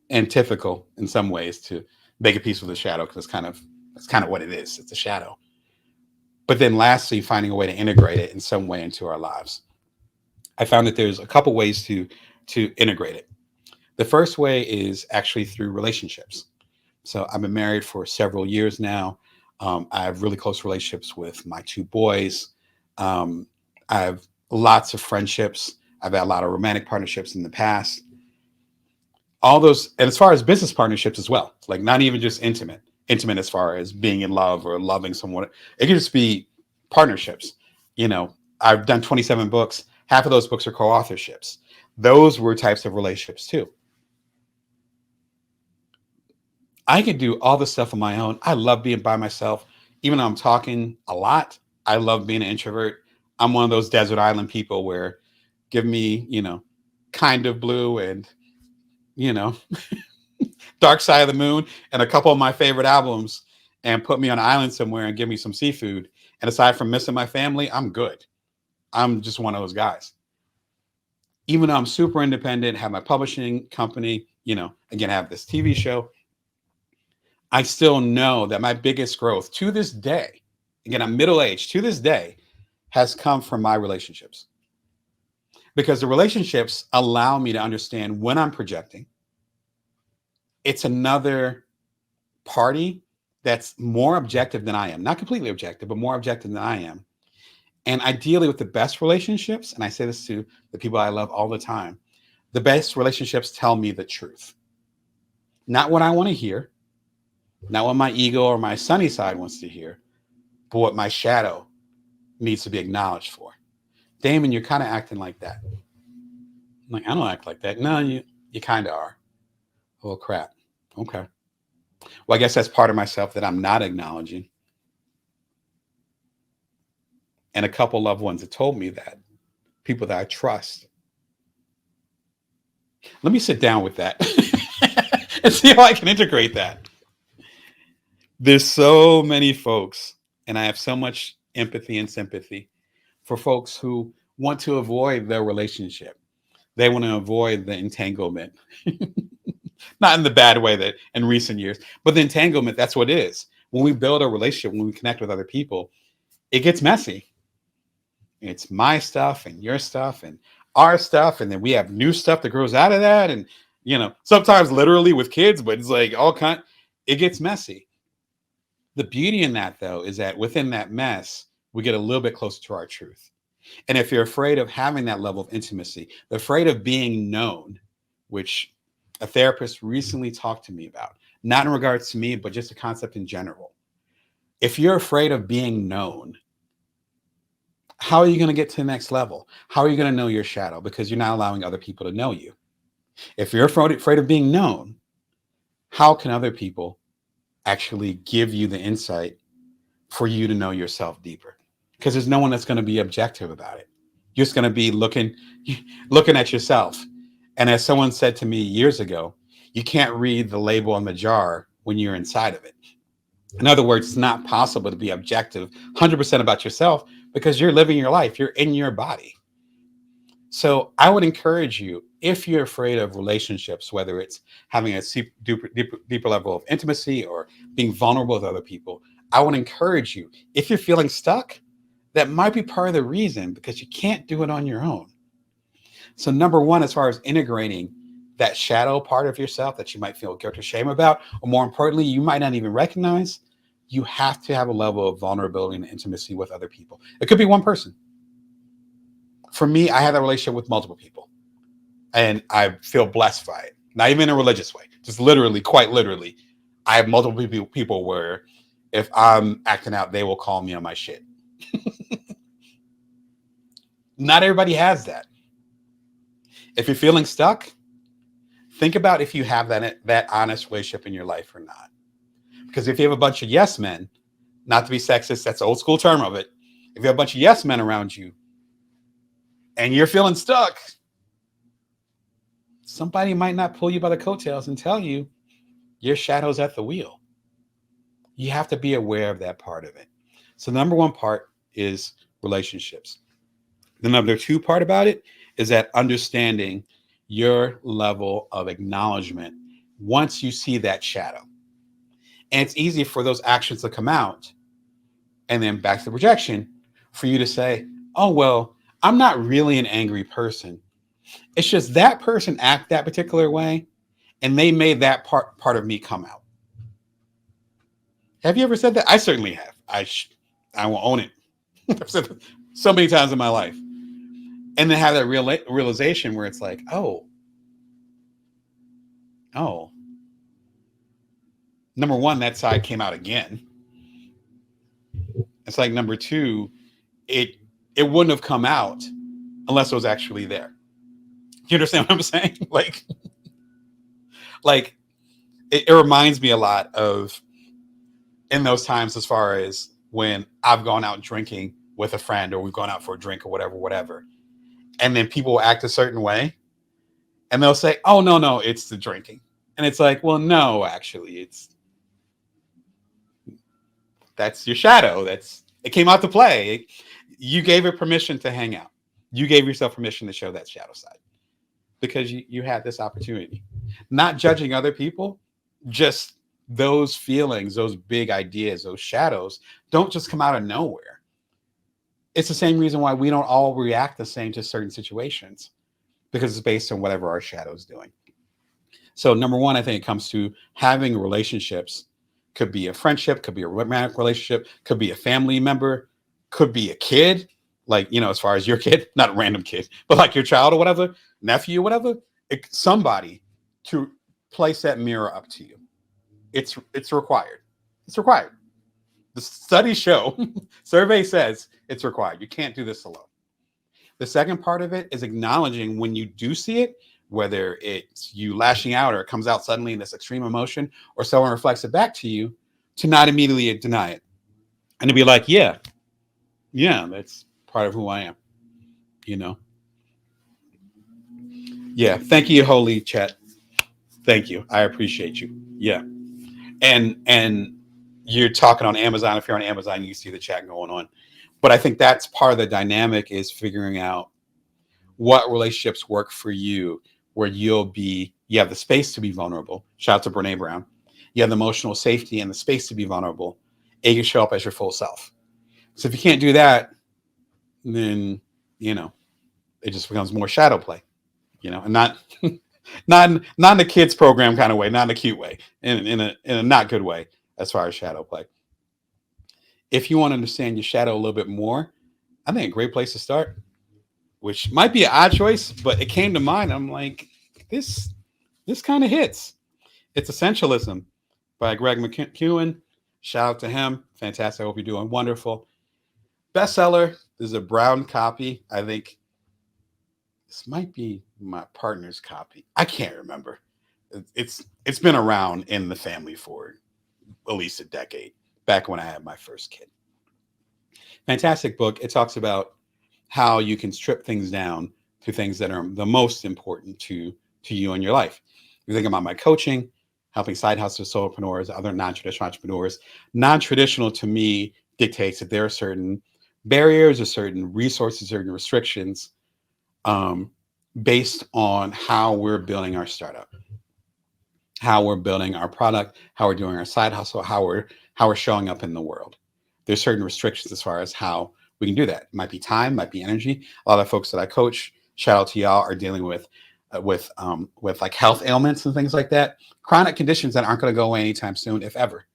antithetical in some ways to make a peace with the shadow because that's kind of what it is. It's a shadow. But then lastly, finding a way to integrate it in some way into our lives. I found that there's a couple ways to integrate it. The first way is actually through relationships. So I've been married for several years now. I have really close relationships with my two boys. I have lots of friendships. I've had a lot of romantic partnerships in the past. All those, and as far as business partnerships as well, like not even just intimate as far as being in love or loving someone. It could just be partnerships. I've done 27 books. Half of those books are co-authorships. Those were types of relationships too. I could do all the stuff on my own. I love being by myself. Even though I'm talking a lot, I love being an introvert. I'm one of those desert island people where give me, Kind of Blue and, you know, Dark Side of the Moon and a couple of my favorite albums and put me on an island somewhere and give me some seafood. And aside from missing my family, I'm good. I'm just one of those guys. Even though I'm super independent, have my publishing company, again, I have this TV show, I still know that my biggest growth to this day, again, I'm middle aged, to this day, has come from my relationships. Because the relationships allow me to understand when I'm projecting. It's another party that's more objective than I am. Not completely objective, but more objective than I am. And ideally, with the best relationships, and I say this to the people I love all the time, the best relationships tell me the truth. Not what I want to hear, not what my ego or my sunny side wants to hear, but what my shadow needs to be acknowledged for. Damon, you're kind of acting like that. I'm like, I don't act like that. No, you kind of are. Oh, crap. Okay. Well, I guess that's part of myself that I'm not acknowledging. And a couple loved ones have told me that, people that I trust. Let me sit down with that and see how I can integrate that. There's so many folks, and I have so much empathy and sympathy for folks who want to avoid their relationship. They want to avoid the entanglement, not in the bad way that in recent years, but the entanglement, that's what it is. When we build a relationship, when we connect with other people, it gets messy. It's my stuff and your stuff and our stuff. And then we have new stuff that grows out of that. And, sometimes literally with kids, but it's like it gets messy. The beauty in that, though, is that within that mess, we get a little bit closer to our truth. And if you're afraid of having that level of intimacy, afraid of being known, which a therapist recently talked to me about, not in regards to me, but just a concept in general. If you're afraid of being known, how are you going to get to the next level? How are you going to know your shadow? Because you're not allowing other people to know you. If you're afraid of being known, how can other people actually give you the insight for you to know yourself deeper? Because there's no one that's going to be objective about it. You're just going to be looking at yourself. And as someone said to me years ago, you can't read the label on the jar when you're inside of it. In other words, it's not possible to be objective 100% about yourself because you're living your life. You're in your body. So I would encourage you, if you're afraid of relationships, whether it's having a deeper level of intimacy or being vulnerable with other people, I would encourage you, if you're feeling stuck, that might be part of the reason, because you can't do it on your own. So number one, as far as integrating that shadow part of yourself that you might feel guilt or shame about, or more importantly, you might not even recognize, you have to have a level of vulnerability and intimacy with other people. It could be one person. For me, I have that relationship with multiple people, and I feel blessed by it. Not even in a religious way, just literally, quite literally. I have multiple people where if I'm acting out, they will call me on my shit. Not everybody has that. If you're feeling stuck, think about if you have that honest relationship in your life or not. Because if you have a bunch of yes men, not to be sexist, that's the old school term of it. If you have a bunch of yes men around you and you're feeling stuck, somebody might not pull you by the coattails and tell you your shadow's at the wheel. You have to be aware of that part of it. So the number one part is relationships. The number two part about it is that understanding your level of acknowledgement once you see that shadow. And it's easy for those actions to come out, and then back to the projection, for you to say, oh, well, I'm not really an angry person. It's just that person act that particular way, and they made that part of me come out. Have you ever said that? I certainly have. I will own it. I've said it so many times in my life. And then have that realization where it's like, oh, number one, that side came out again. It's like number two, it wouldn't have come out unless it was actually there. You understand what I'm saying? Like it reminds me a lot of in those times, as far as when I've gone out drinking with a friend, or we've gone out for a drink or whatever. And then people will act a certain way and they'll say, oh, no, it's the drinking. And it's like, well, no, actually, that's your shadow. It came out to play. You gave it permission to hang out. You gave yourself permission to show that shadow side because you had this opportunity. Not judging other people, just those feelings, those big ideas, those shadows don't just come out of nowhere. It's the same reason why we don't all react the same to certain situations, because it's based on whatever our shadow is doing. So number one, I think it comes to having relationships. Could be a friendship, could be a romantic relationship, could be a family member, could be a kid, like, as far as your kid, not a random kid, but like your child or whatever, nephew, whatever, somebody to place that mirror up to you. It's required. It's required. The studies show, survey says it's required. You can't do this alone. The second part of it is acknowledging when you do see it, whether it's you lashing out or it comes out suddenly in this extreme emotion, or someone reflects it back to you, to not immediately deny it and to be like, yeah, that's part of who I am. You Yeah. Thank you, Holy Chat. Thank you. I appreciate you. Yeah. And you're talking on Amazon. If you're on Amazon, you see the chat going on. But I think that's part of the dynamic is figuring out what relationships work for you, where you have the space to be vulnerable. Shout out to Brene Brown. You have the emotional safety and the space to be vulnerable. And you can show up as your full self. So if you can't do that, then, you know, it just becomes more shadow play, and not, not in the kids program kind of way, not in a cute way, in a not good way as far as shadow play. If you want to understand your shadow a little bit more, I think a great place to start, which might be an odd choice, but it came to mind. I'm like, this this kind of hits. It's Essentialism by Greg McKeown. Shout out to him. Fantastic. I hope you're doing wonderful. Bestseller. This is a brown copy. I think this might be my partner's copy. I can't remember. It's been around in the family for at least a decade, back when I had my first kid. Fantastic book. It talks about how you can strip things down to things that are the most important to you in your life. You think about my coaching, helping side hustle solopreneurs, other non-traditional entrepreneurs. Non-traditional to me dictates that there are certain barriers or certain resources, certain restrictions um, based on how we're building our startup, how we're building our product, how we're doing our side hustle, how we're showing up in the world. There's certain restrictions as far as how we can do that. It might be time, might be energy. A lot of folks that I coach, shout out to y'all, are dealing with like health ailments and things like that, chronic conditions that aren't going to go away anytime soon, if ever.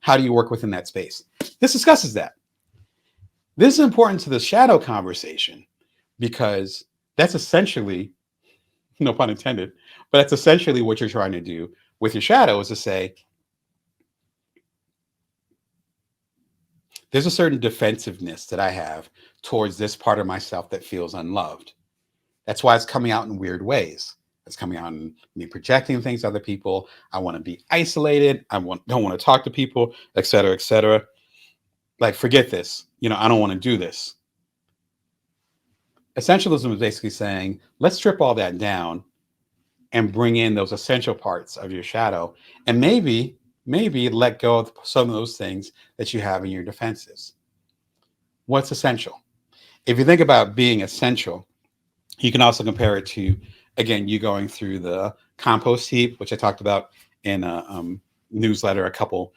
How do you work within that space? This discusses that. This is important to the shadow conversation because that's essentially, no pun intended, but that's essentially what you're trying to do with your shadow is to say, there's a certain defensiveness that I have towards this part of myself that feels unloved. That's why it's coming out in weird ways. It's coming out in me projecting things to other people. I want to be isolated. Don't want to talk to people, et cetera, et cetera. Like, forget this. I don't want to do this. Essentialism is basically saying, let's strip all that down and bring in those essential parts of your shadow, and maybe let go of some of those things that you have in your defenses. What's essential? If you think about being essential, you can also compare it to, again, you going through the compost heap, which I talked about in a newsletter a couple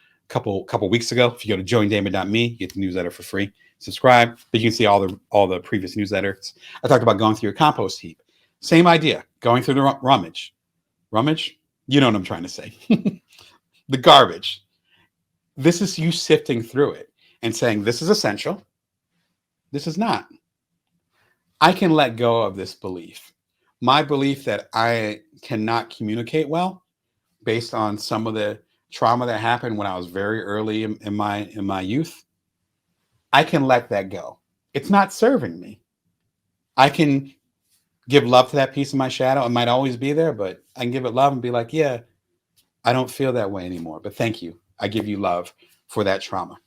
weeks ago. If you go to joindamon.me, you get the newsletter for free. Subscribe, but you can see all the previous newsletters. I talked about going through your compost heap. Same idea, going through the rummage. Rummage? You know what I'm trying to say. The garbage. This is you sifting through it and saying, this is essential. This is not. I can let go of this belief. My belief that I cannot communicate well based on some of the trauma that happened when I was very early in my youth. I can let that go. It's not serving me. I can give love to that piece of my shadow. It might always be there, but I can give it love and be like, yeah, I don't feel that way anymore, but thank you. I give you love for that trauma.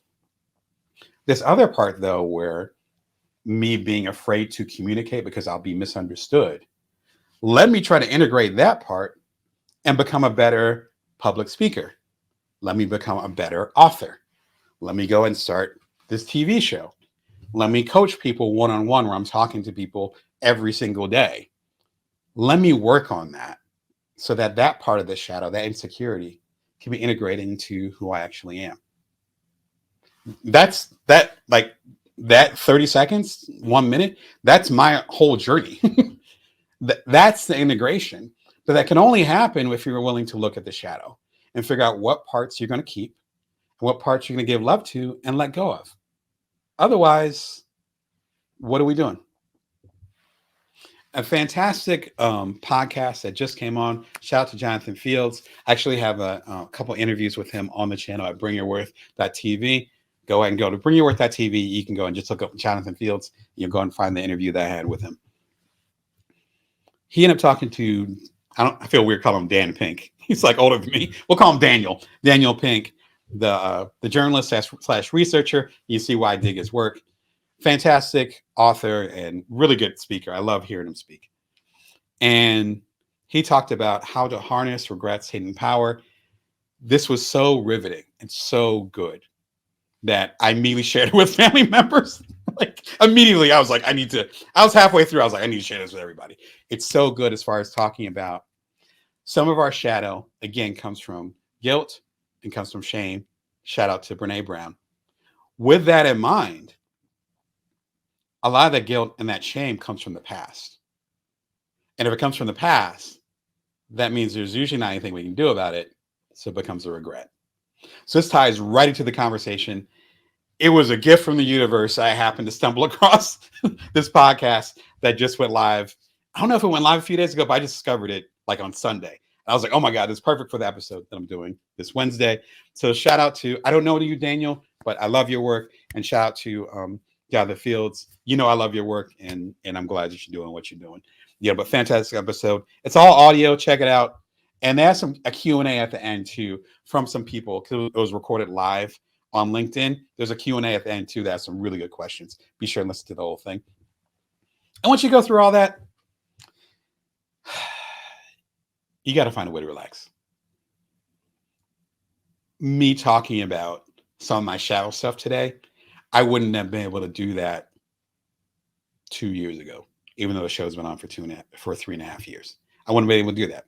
This other part, though, where me being afraid to communicate because I'll be misunderstood, let me try to integrate that part and become a better public speaker. Let me become a better author. Let me go and start this TV show. Let me coach people one-on-one where I'm talking to people every single day. Let me work on that so that part of the shadow, that insecurity, can be integrated into who I actually am. That's that 30 seconds, 1 minute, that's my whole journey. That's the integration. But that can only happen if you're willing to look at the shadow and figure out what parts you're going to keep, what parts you're going to give love to and let go of. Otherwise, what are we doing? A fantastic podcast that just came on. Shout out to Jonathan Fields. I actually have a couple interviews with him on the channel at bringyourworth.tv. Go ahead and go to bringyourworth.tv. You can go and just look up Jonathan Fields. You'll go and find the interview that I had with him. He ended up talking to, I feel weird calling him Dan Pink. He's like older than me. We'll call him Daniel. Daniel Pink, the journalist / researcher. You see why I dig his work. Fantastic author and really good speaker. I love hearing him speak. And He talked about how to harness regrets, hidden power. This was so riveting and so good that I immediately shared it with family members. Like immediately, I was like, I need to. I was halfway through. I was like, I need to share this with everybody. It's so good as far as talking about some of our shadow. Again, comes from guilt and comes from shame. Shout out to Brene Brown. With that in mind, a lot of that guilt and that shame comes from the past. And if it comes from the past, that means there's usually not anything we can do about it. So it becomes a regret. So this ties right into the conversation. It was a gift from the universe. I happened to stumble across this podcast that just went live. I don't know if it went live a few days ago, but I just discovered it like on Sunday. I was like, oh my God, this is perfect for the episode that I'm doing this Wednesday. So shout out to, I don't know to you, Daniel, but I love your work. And shout out to the Fields. You know I love your work, and I'm glad that you're doing what you're doing. Yeah, but fantastic episode. It's all audio. Check it out. And they had a Q&A at the end too from some people because it was recorded live on LinkedIn. There's a Q&A at the end too that has some really good questions. Be sure and listen to the whole thing. And once you go through all that, you got to find a way to relax. Me talking about some of my shadow stuff today, I wouldn't have been able to do that 2 years ago, even though the show's been on for 3.5 years. I wouldn't have been able to do that.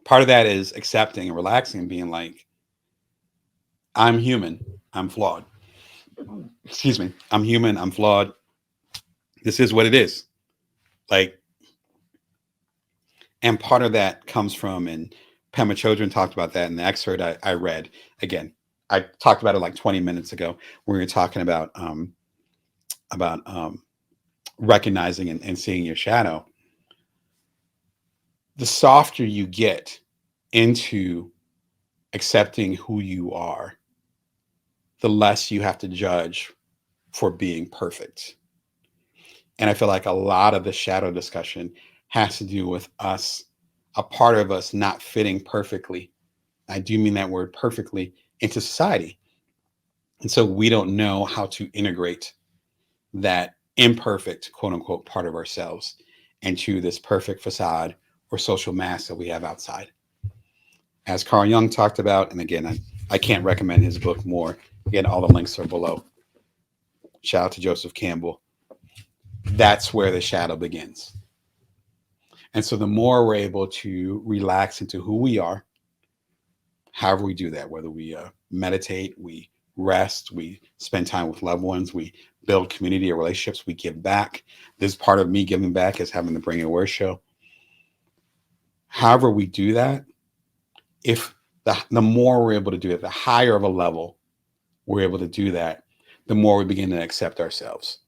Part of that is accepting and relaxing and being like, I'm human. I'm flawed. Excuse me. I'm human. I'm flawed. This is what it is. Like, and part of that comes from, and Pema Chodron talked about that in the excerpt I read. Again, I talked about it like 20 minutes ago when we were talking about recognizing and seeing your shadow. The softer you get into accepting who you are, the less you have to judge for being perfect. And I feel like a lot of the shadow discussion has to do with us, a part of us not fitting perfectly. I do mean that word perfectly into society. And so we don't know how to integrate that imperfect, quote unquote, part of ourselves into this perfect facade or social mask that we have outside. As Carl Jung talked about, and again, I can't recommend his book more. Again, all the links are below. Shout out to Joseph Campbell. That's where the shadow begins. And so the more we're able to relax into who we are, however we do that, whether we meditate, we rest, we spend time with loved ones, we build community or relationships, we give back. This part of me giving back is having the Bring Your Worth show. However we do that, if the more we're able to do it, the higher of a level we're able to do that, the more we begin to accept ourselves.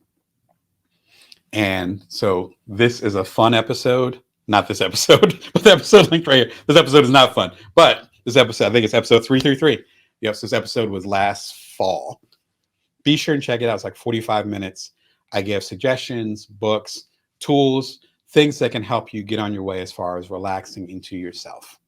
And so this is a fun episode. Not this episode, but the episode link right here. This episode is not fun, but this episode, I think it's episode 333. Yes, this episode was last fall. Be sure and check it out. It's like 45 minutes. I give suggestions, books, tools, things that can help you get on your way as far as relaxing into yourself.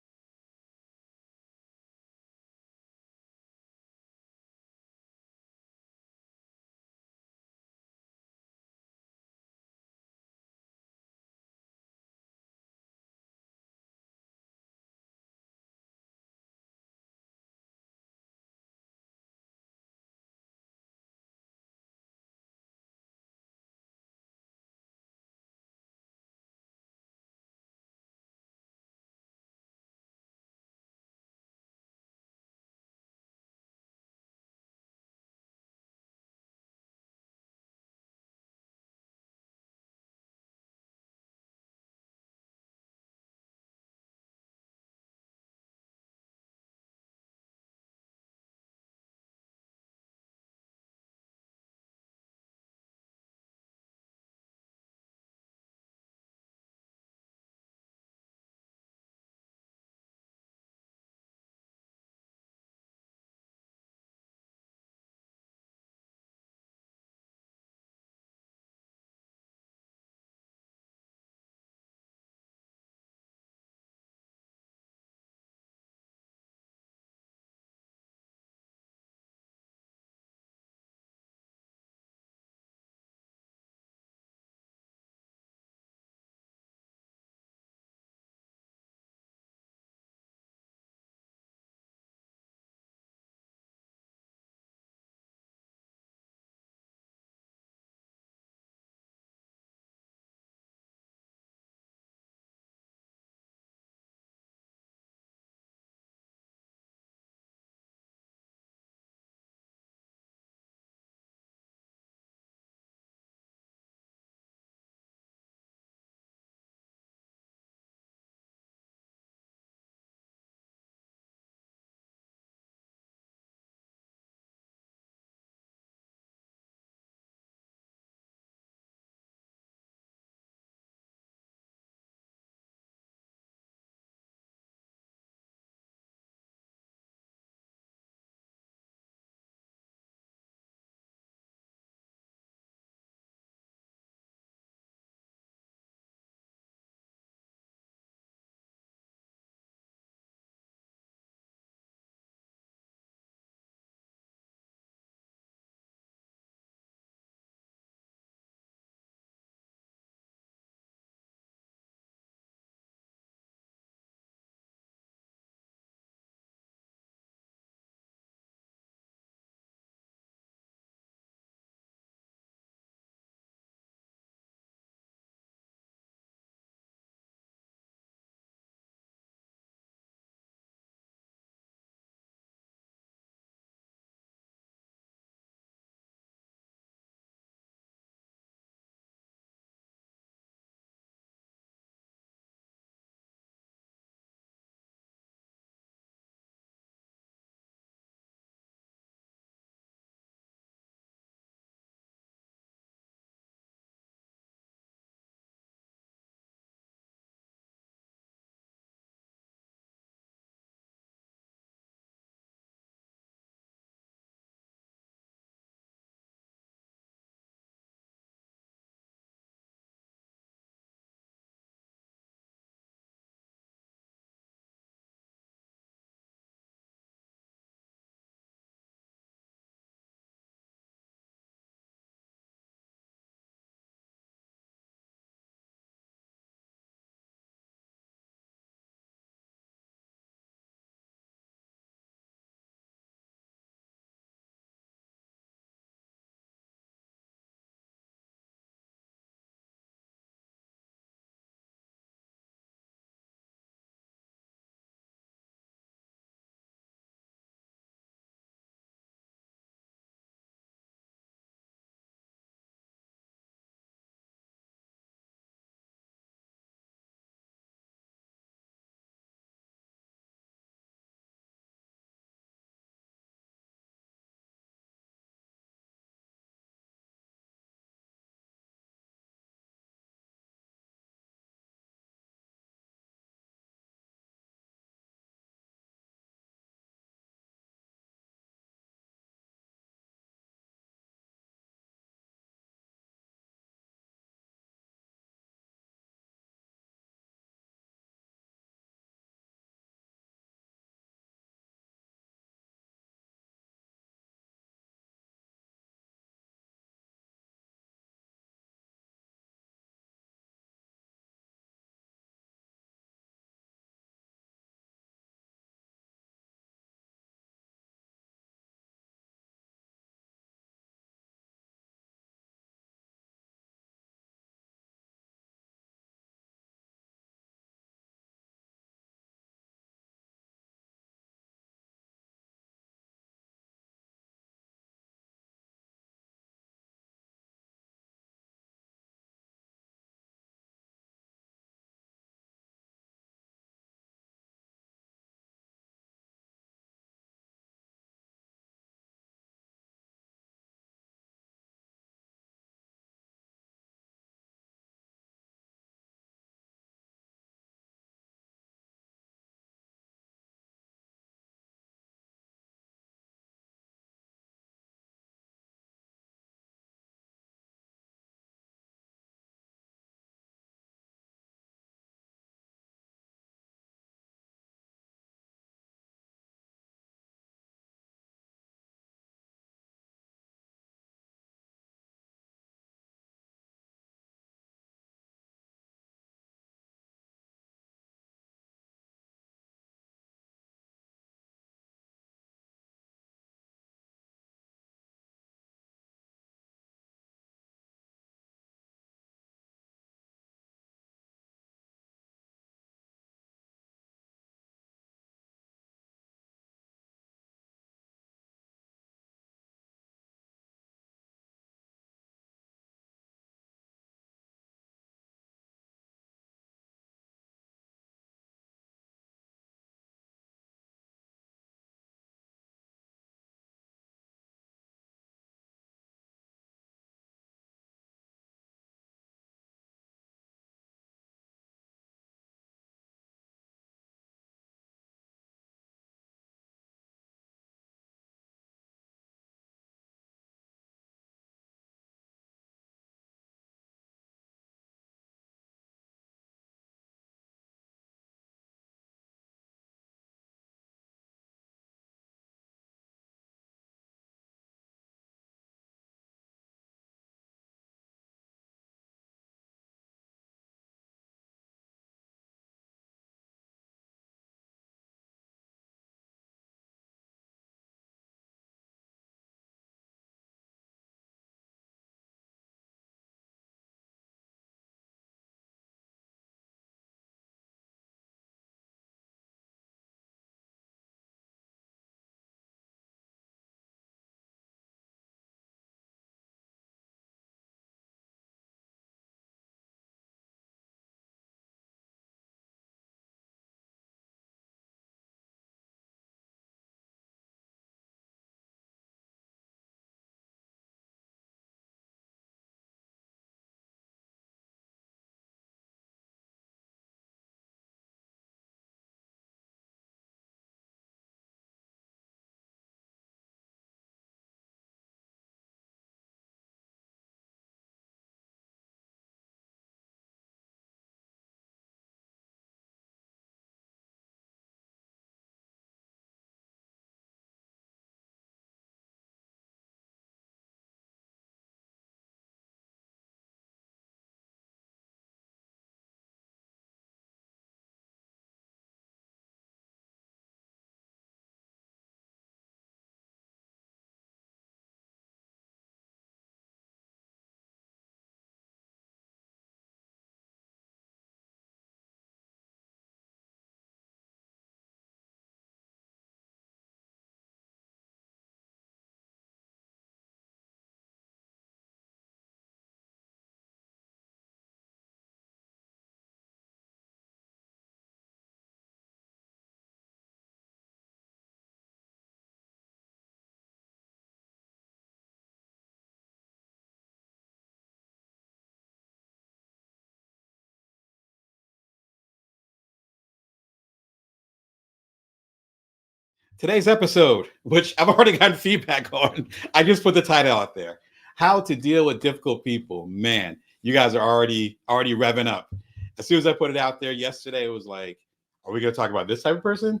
Today's episode, which I've already gotten feedback on, I just put the title out there. How to deal with difficult people. Man, you guys are already revving up. As soon as I put it out there yesterday, it was like, are we going to talk about this type of person?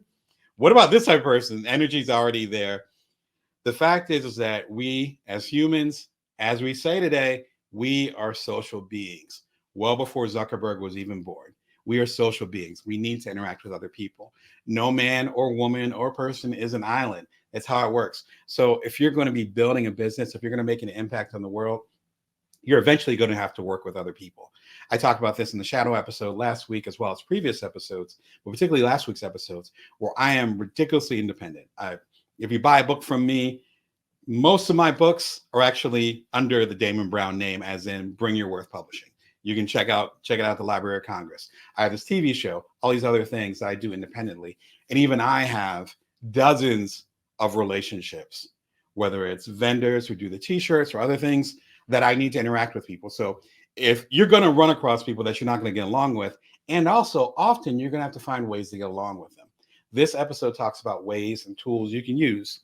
What about this type of person? Energy's already there. The fact is that we as humans, as we say today, we are social beings. Well before Zuckerberg was even born, we are social beings. We need to interact with other people. No man or woman or person is an island. That's how it works. So if you're going to be building a business, if you're going to make an impact on the world, you're eventually going to have to work with other people. I talked about this in the shadow episode last week, as well as previous episodes, but particularly last week's episodes, where I am ridiculously independent. If you buy a book from me, most of my books are actually under the Damon Brown name, as in Bring Your Worth Publishing. You can check it out at the Library of Congress. I have this TV show, all these other things that I do independently. And even I have dozens of relationships, whether it's vendors who do the t-shirts or other things that I need to interact with people. So if you're going to run across people that you're not going to get along with, and also often you're going to have to find ways to get along with them. This episode talks about ways and tools you can use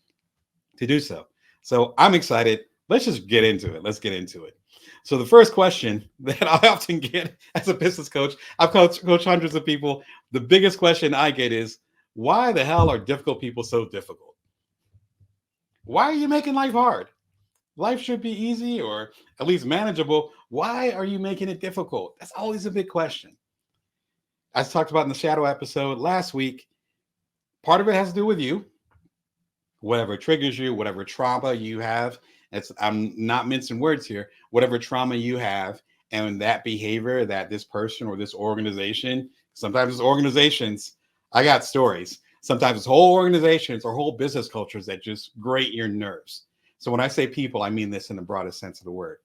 to do so. So I'm excited. Let's just get into it. Let's get into it. So the first question that I often get as a business coach, I've coached hundreds of people. The biggest question I get is, why the hell are difficult people so difficult? Why are you making life hard? Life should be easy or at least manageable. Why are you making it difficult? That's always a big question. As talked about in the shadow episode last week, part of it has to do with you. Whatever triggers you, whatever trauma you have. I'm not mincing words here. Whatever trauma you have and that behavior that this person or this organization, sometimes it's organizations, I got stories. Sometimes it's whole organizations or whole business cultures that just grate your nerves. So when I say people, I mean this in the broadest sense of the word.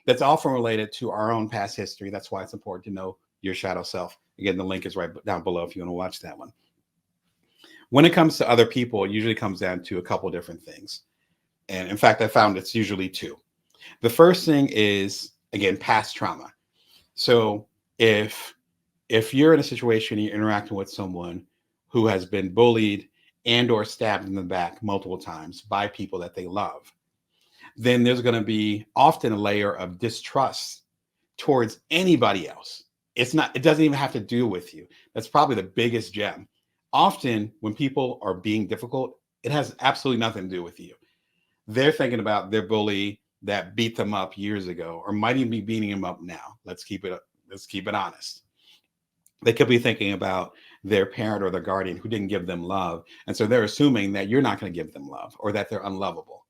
That's often related to our own past history. That's why it's important to know your shadow self. Again, the link is right down below if you want to watch that one. When it comes to other people, it usually comes down to a couple different things. And in fact, I found it's usually two. The first thing is, again, past trauma. So if you're in a situation and you're interacting with someone who has been bullied and or stabbed in the back multiple times by people that they love, then there's going to be often a layer of distrust towards anybody else. It doesn't even have to do with you. That's probably the biggest gem. Often when people are being difficult, it has absolutely nothing to do with you. They're thinking about their bully that beat them up years ago, or might even be beating them up now. Let's keep it honest. They could be thinking about their parent or their guardian who didn't give them love. And so they're assuming that you're not going to give them love or that they're unlovable.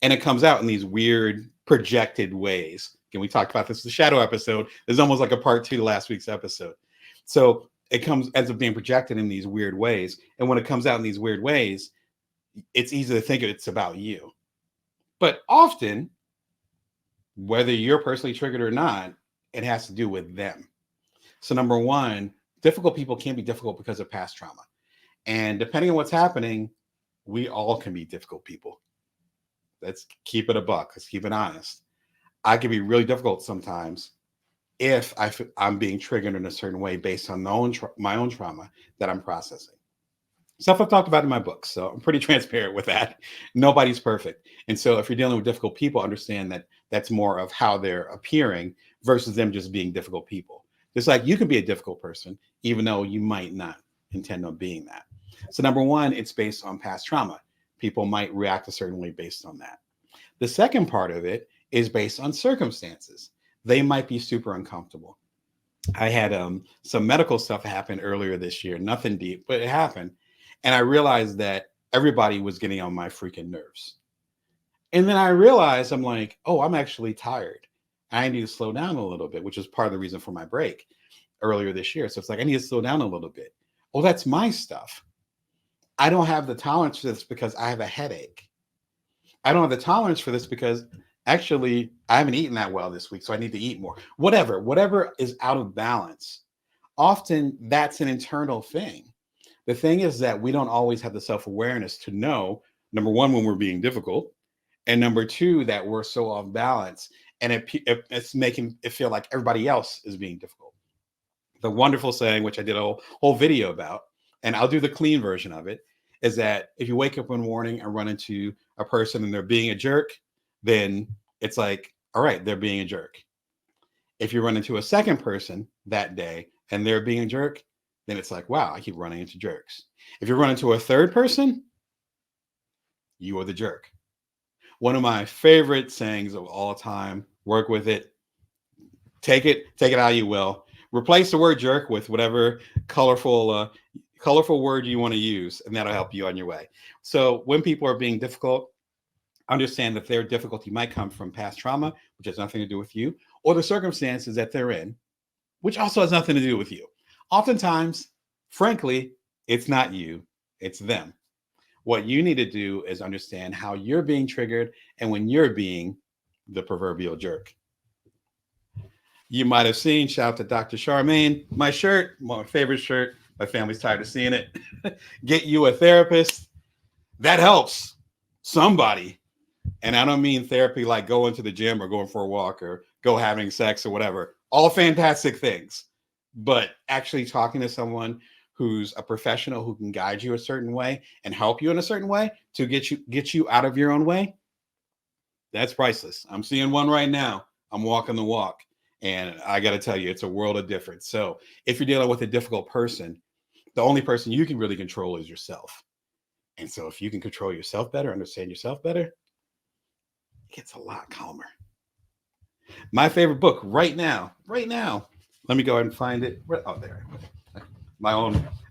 And it comes out in these weird projected ways. Again, we talked about this in the shadow episode. There's almost like a part 2 to last week's episode. So it ends up being projected in these weird ways. And when it comes out in these weird ways, it's easy to think it's about you. But often, whether you're personally triggered or not, it has to do with them. So number one, difficult people can be difficult because of past trauma. And depending on what's happening, we all can be difficult people. Let's keep it a buck. Let's keep it honest. I can be really difficult sometimes if I'm being triggered in a certain way based on my own trauma that I'm processing. Stuff I've talked about in my books, so I'm pretty transparent with that. Nobody's perfect. And so if you're dealing with difficult people, understand that that's more of how they're appearing versus them just being difficult people. Just like you can be a difficult person, even though you might not intend on being that. So number one, it's based on past trauma. People might react a certain way based on that. The second part of it is based on circumstances. They might be super uncomfortable. I had some medical stuff happen earlier this year, nothing deep, but it happened. And I realized that everybody was getting on my freaking nerves. And then I realized I'm like, oh, I'm actually tired. I need to slow down a little bit, which is part of the reason for my break earlier this year. So it's like, I need to slow down a little bit. Oh, that's my stuff. I don't have the tolerance for this because I have a headache. I don't have the tolerance for this because actually I haven't eaten that well this week, so I need to eat more. Whatever is out of balance. Often that's an internal thing. The thing is that we don't always have the self-awareness to know, number one, when we're being difficult, and number two, that we're so off balance, and it's making it feel like everybody else is being difficult. The wonderful saying, which I did a whole video about, and I'll do the clean version of it, is that if you wake up one morning and run into a person and they're being a jerk, then it's like, all right, they're being a jerk. If you run into a second person that day and they're being a jerk, then it's like, wow, I keep running into jerks. If you run into a third person, you are the jerk. One of my favorite sayings of all time, work with it, take it how you will. Replace the word jerk with whatever colorful word you want to use, and that'll help you on your way. So when people are being difficult, understand that their difficulty might come from past trauma, which has nothing to do with you, or the circumstances that they're in, which also has nothing to do with you. Oftentimes, frankly, it's not you, it's them. What you need to do is understand how you're being triggered and when you're being the proverbial jerk. You might have seen, shout out to Dr. Charmaine, my shirt, my favorite shirt. My family's tired of seeing it. Get you a therapist. That helps somebody. And I don't mean therapy like going to the gym or going for a walk or go having sex or whatever. All fantastic things. But actually talking to someone who's a professional who can guide you a certain way and help you in a certain way to get you out of your own way, that's priceless. I'm seeing one right now. I'm walking the walk. And I got to tell you, it's a world of difference. So if you're dealing with a difficult person, the only person you can really control is yourself. And so if you can control yourself better, understand yourself better, it gets a lot calmer. My favorite book right now, let me go ahead and find it. Oh, there. My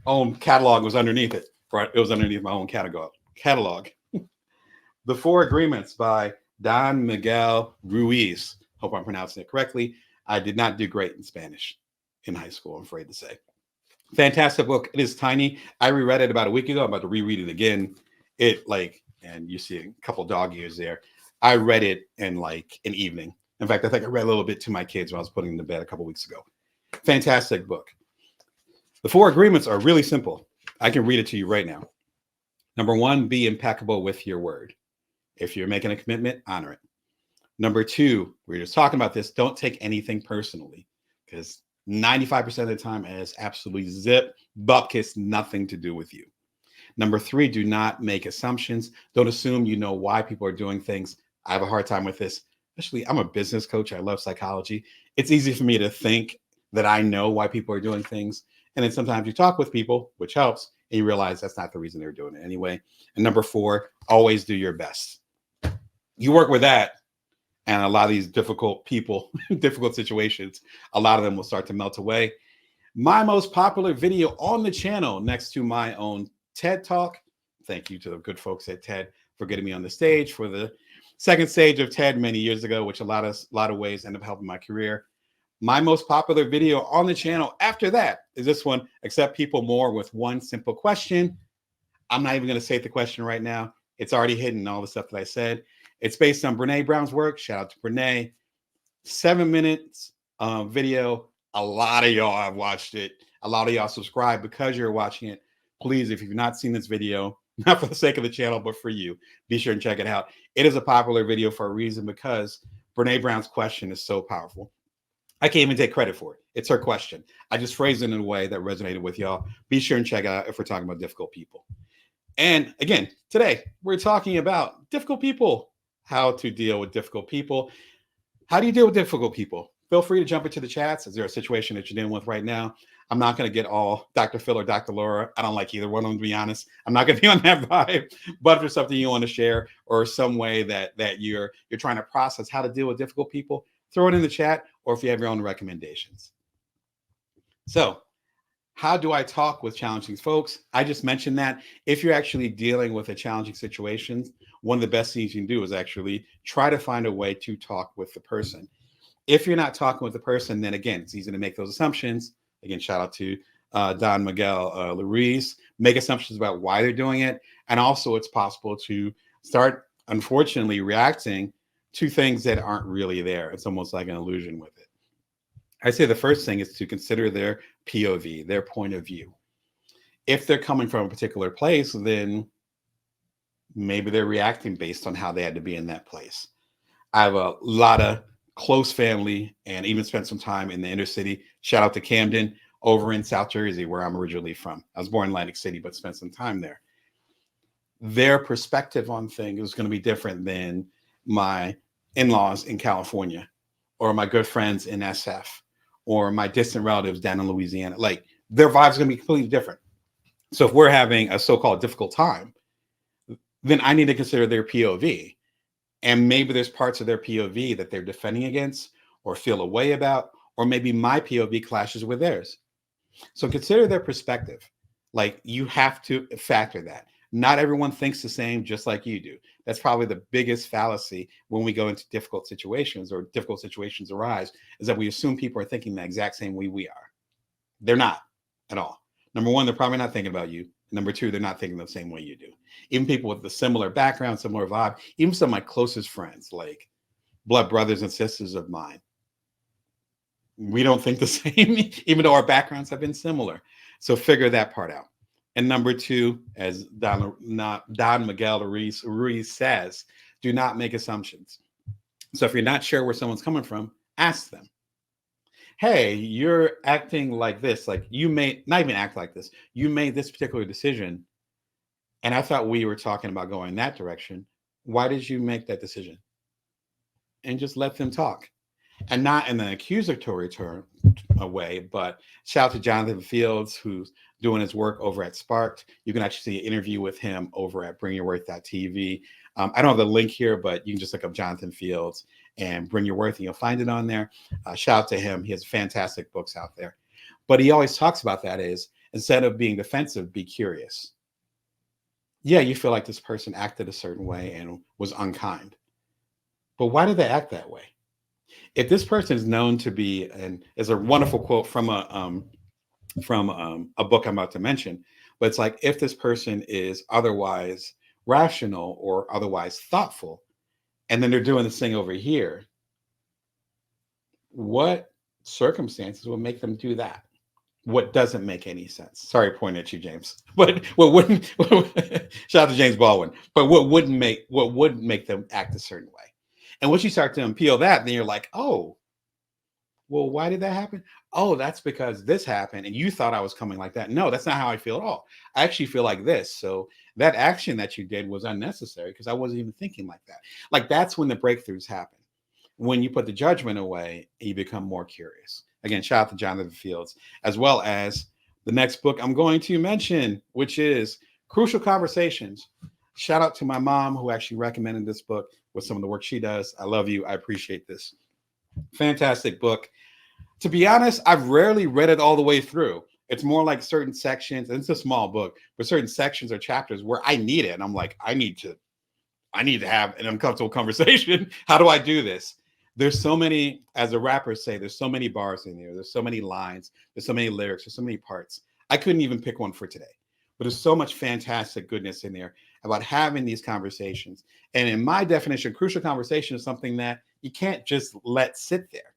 own catalog was underneath it. It was underneath my own catalog. The Four Agreements by Don Miguel Ruiz. Hope I'm pronouncing it correctly. I did not do great in Spanish in high school, I'm afraid to say. Fantastic book. It is tiny. I reread it about a week ago. I'm about to reread it again. And you see a couple dog ears there. I read it in like an evening. In fact, I think I read a little bit to my kids when I was putting them to bed a couple weeks ago. Fantastic book. The Four Agreements are really simple. I can read it to you right now. Number one, be impeccable with your word. If you're making a commitment, honor it. Number two, we were just talking about this. Don't take anything personally because 95% of the time it has absolutely zip, bupkis, nothing to do with you. Number three, do not make assumptions. Don't assume you know why people are doing things. I have a hard time with this, especially I'm a business coach. I love psychology. It's easy for me to think that I know why people are doing things. And then sometimes you talk with people, which helps, and you realize that's not the reason they're doing it anyway. And number four, always do your best. You work with that, and a lot of these difficult people, difficult situations, a lot of them will start to melt away. My most popular video on the channel next to my own TED Talk. Thank you to the good folks at TED for getting me on the stage for the second stage of TED many years ago, which a lot of ways ended up helping my career. My most popular video on the channel after that is this one, Accept People More with One Simple Question. I'm not even going to say the question right now. It's already hidden, all the stuff that I said. It's based on Brene Brown's work. Shout out to Brene. 7 minutes video. A lot of y'all have watched it. A lot of y'all subscribe because you're watching it. Please, if you've not seen this video, not for the sake of the channel, but for you, be sure and check it out. It is a popular video for a reason because Brene Brown's question is so powerful. I can't even take credit for it. It's her question. I just phrased it in a way that resonated with y'all. Be sure and check it out if we're talking about difficult people. And again, today we're talking about difficult people, how to deal with difficult people. How do you deal with difficult people? Feel free to jump into the chats. Is there a situation that you're dealing with right now? I'm not going to get all Dr. Phil or Dr. Laura. I don't like either one of them, to be honest. I'm not going to be on that vibe. But if there's something you want to share or some way that you're trying to process how to deal with difficult people, throw it in the chat, or if you have your own recommendations. So how do I talk with challenging folks? I just mentioned that if you're actually dealing with a challenging situation, one of the best things you can do is actually try to find a way to talk with the person. If you're not talking with the person, then again, it's easy to make those assumptions. Again, shout out to Don Miguel Ruiz. Make assumptions about why they're doing it. And also it's possible to start, unfortunately, reacting to things that aren't really there. It's almost like an illusion with it. I say the first thing is to consider their POV, their point of view. If they're coming from a particular place, then maybe they're reacting based on how they had to be in that place. I have a lot of close family and even spent some time in the inner city. Shout out to Camden over in South Jersey, where I'm originally from. I was born in Atlantic City, but spent some time there. their perspective on things is going to be different than my in-laws in California, or my good friends in SF, or my distant relatives down in Louisiana. Like, their vibes are going to be completely different. So if we're having a so-called difficult time, then I need to consider their POV. And maybe there's parts of their POV that they're defending against or feel a way about, or maybe my POV clashes with theirs. So consider their perspective. Like, you have to factor that. Not everyone thinks the same, just like you do. That's probably the biggest fallacy when we go into difficult situations, or difficult situations arise, is that we assume people are thinking the exact same way we are. They're not at all. Number one, they're probably not thinking about you. Number two, they're not thinking the same way you do. Even people with a similar background, similar vibe, even some of my closest friends, like blood brothers and sisters of mine, we don't think the same, even though our backgrounds have been similar. So figure that part out. And number two, as Don Miguel Ruiz says, do not make assumptions. So if you're not sure where someone's coming from, ask them, hey, you're acting like this. Like, you may not even act like this. You made this particular decision, and I thought we were talking about going that direction. Why did you make that decision? And just let them talk. And not in an accusatory term way, but shout out to Jonathan Fields, who's doing his work over at Sparked. You can actually see an interview with him over at bringyourworth.tv. I don't have the link here, but you can just look up Jonathan Fields and Bring Your Worth, and you'll find it on there. Shout out to him. He has fantastic books out there. But he always talks about that is, instead of being defensive, be curious. Yeah, you feel like this person acted a certain way and was unkind. But why did they act that way? If this person is known to be, and is a wonderful quote from a book I'm about to mention, but it's like, if this person is otherwise rational or otherwise thoughtful, and then they're doing this thing over here, what circumstances would make them do that? What doesn't make any sense? Sorry, pointing at you, James. But what wouldn't? Shout out to James Baldwin. But what would make them act a certain way? And once you start to unpeel that, then you're like, oh, well, why did that happen? Oh, that's because this happened and you thought I was coming like that. No, that's not how I feel at all. I actually feel like this. So that action that you did was unnecessary because I wasn't even thinking like that. Like, that's when the breakthroughs happen. When you put the judgment away and you become more curious. Again, shout out to Jonathan Fields, as well as the next book I'm going to mention, which is Crucial Conversations. Shout out to my mom, who actually recommended this book with some of the work she does. I love you. I appreciate this. Fantastic book. To be honest, I've rarely read it all the way through. It's more like certain sections, and it's a small book, but certain sections or chapters where I need it. And I'm like, I need to have an uncomfortable conversation. How do I do this? There's so many, as the rappers say, there's so many bars in there. There's so many lines. There's so many lyrics. There's so many parts. I couldn't even pick one for today. But there's so much fantastic goodness in there about having these conversations. And in my definition, crucial conversation is something that you can't just let sit there.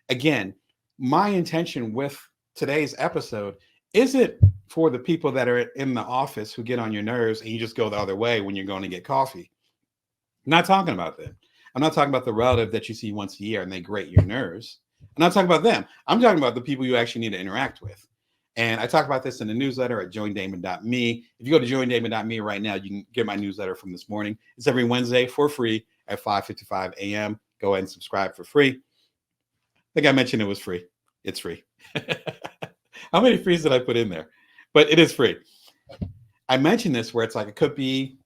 Again, my intention with today's episode isn't for the people that are in the office who get on your nerves and you just go the other way when you're going to get coffee. I'm not talking about them. I'm not talking about the relative that you see once a year and they grate your nerves. I'm not talking about them. I'm talking about the people you actually need to interact with. And I talk about this in the newsletter at joindamon.me. If you go to joindamon.me right now, you can get my newsletter from this morning. It's every Wednesday for free at 5:55 a.m. Go ahead and subscribe for free. I think I mentioned it was free. It's free. How many frees did I put in there? But it is free. I mentioned this where it's like, it could be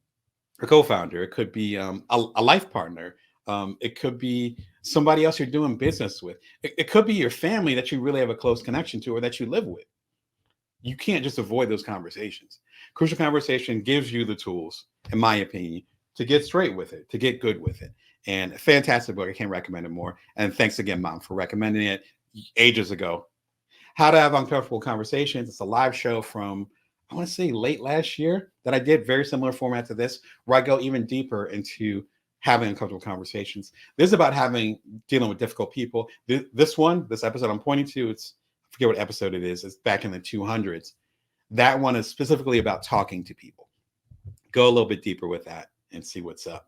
a co-founder, it could be a life partner, it could be somebody else you're doing business with, it could be your family that you really have a close connection to or that you live with. You can't just avoid those conversations. Crucial Conversation gives you the tools, in my opinion, to get straight with it, to get good with it. And a fantastic book. I can't recommend it more. And thanks again, Mom, for recommending it ages ago. How to Have Uncomfortable Conversations. It's a live show from, I want to say, late last year that I did, very similar format to this, where I go even deeper into having uncomfortable conversations. This is about dealing with difficult people. This episode I'm pointing to, I forget what episode it is. It's back in the 200s. That one is specifically about talking to people. Go a little bit deeper with that and see what's up.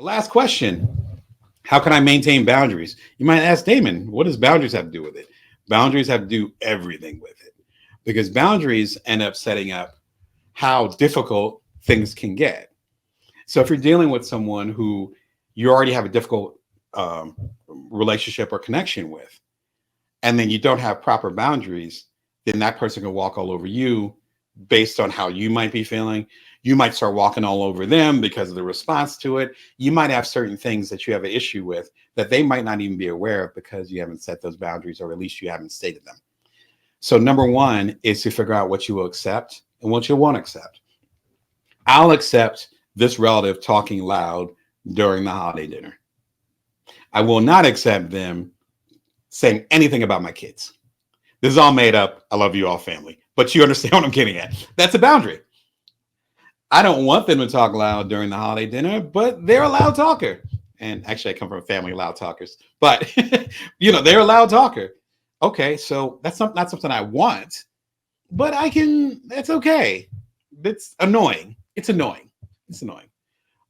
The last question: how can I maintain boundaries? You might ask, Damon, what does boundaries have to do with it? Boundaries have to do everything with it, because boundaries end up setting up how difficult things can get. So if you're dealing with someone who you already have a difficult um, relationship or connection with, and then you don't have proper boundaries, then that person can walk all over you based on how you might be feeling. You might start walking all over them because of the response to it. You might have certain things that you have an issue with that they might not even be aware of because you haven't set those boundaries, or at least you haven't stated them. So number one is to figure out what you will accept and what you won't accept. I'll accept this relative talking loud during the holiday dinner. I will not accept them saying anything about my kids. This is all made up. I love you all, family. But you understand what I'm getting at. That's a boundary. I don't want them to talk loud during the holiday dinner, but they're a loud talker. And actually, I come from a family of loud talkers. But, they're a loud talker. Okay, so that's not something I want, but that's okay. It's annoying. It's annoying. It's annoying.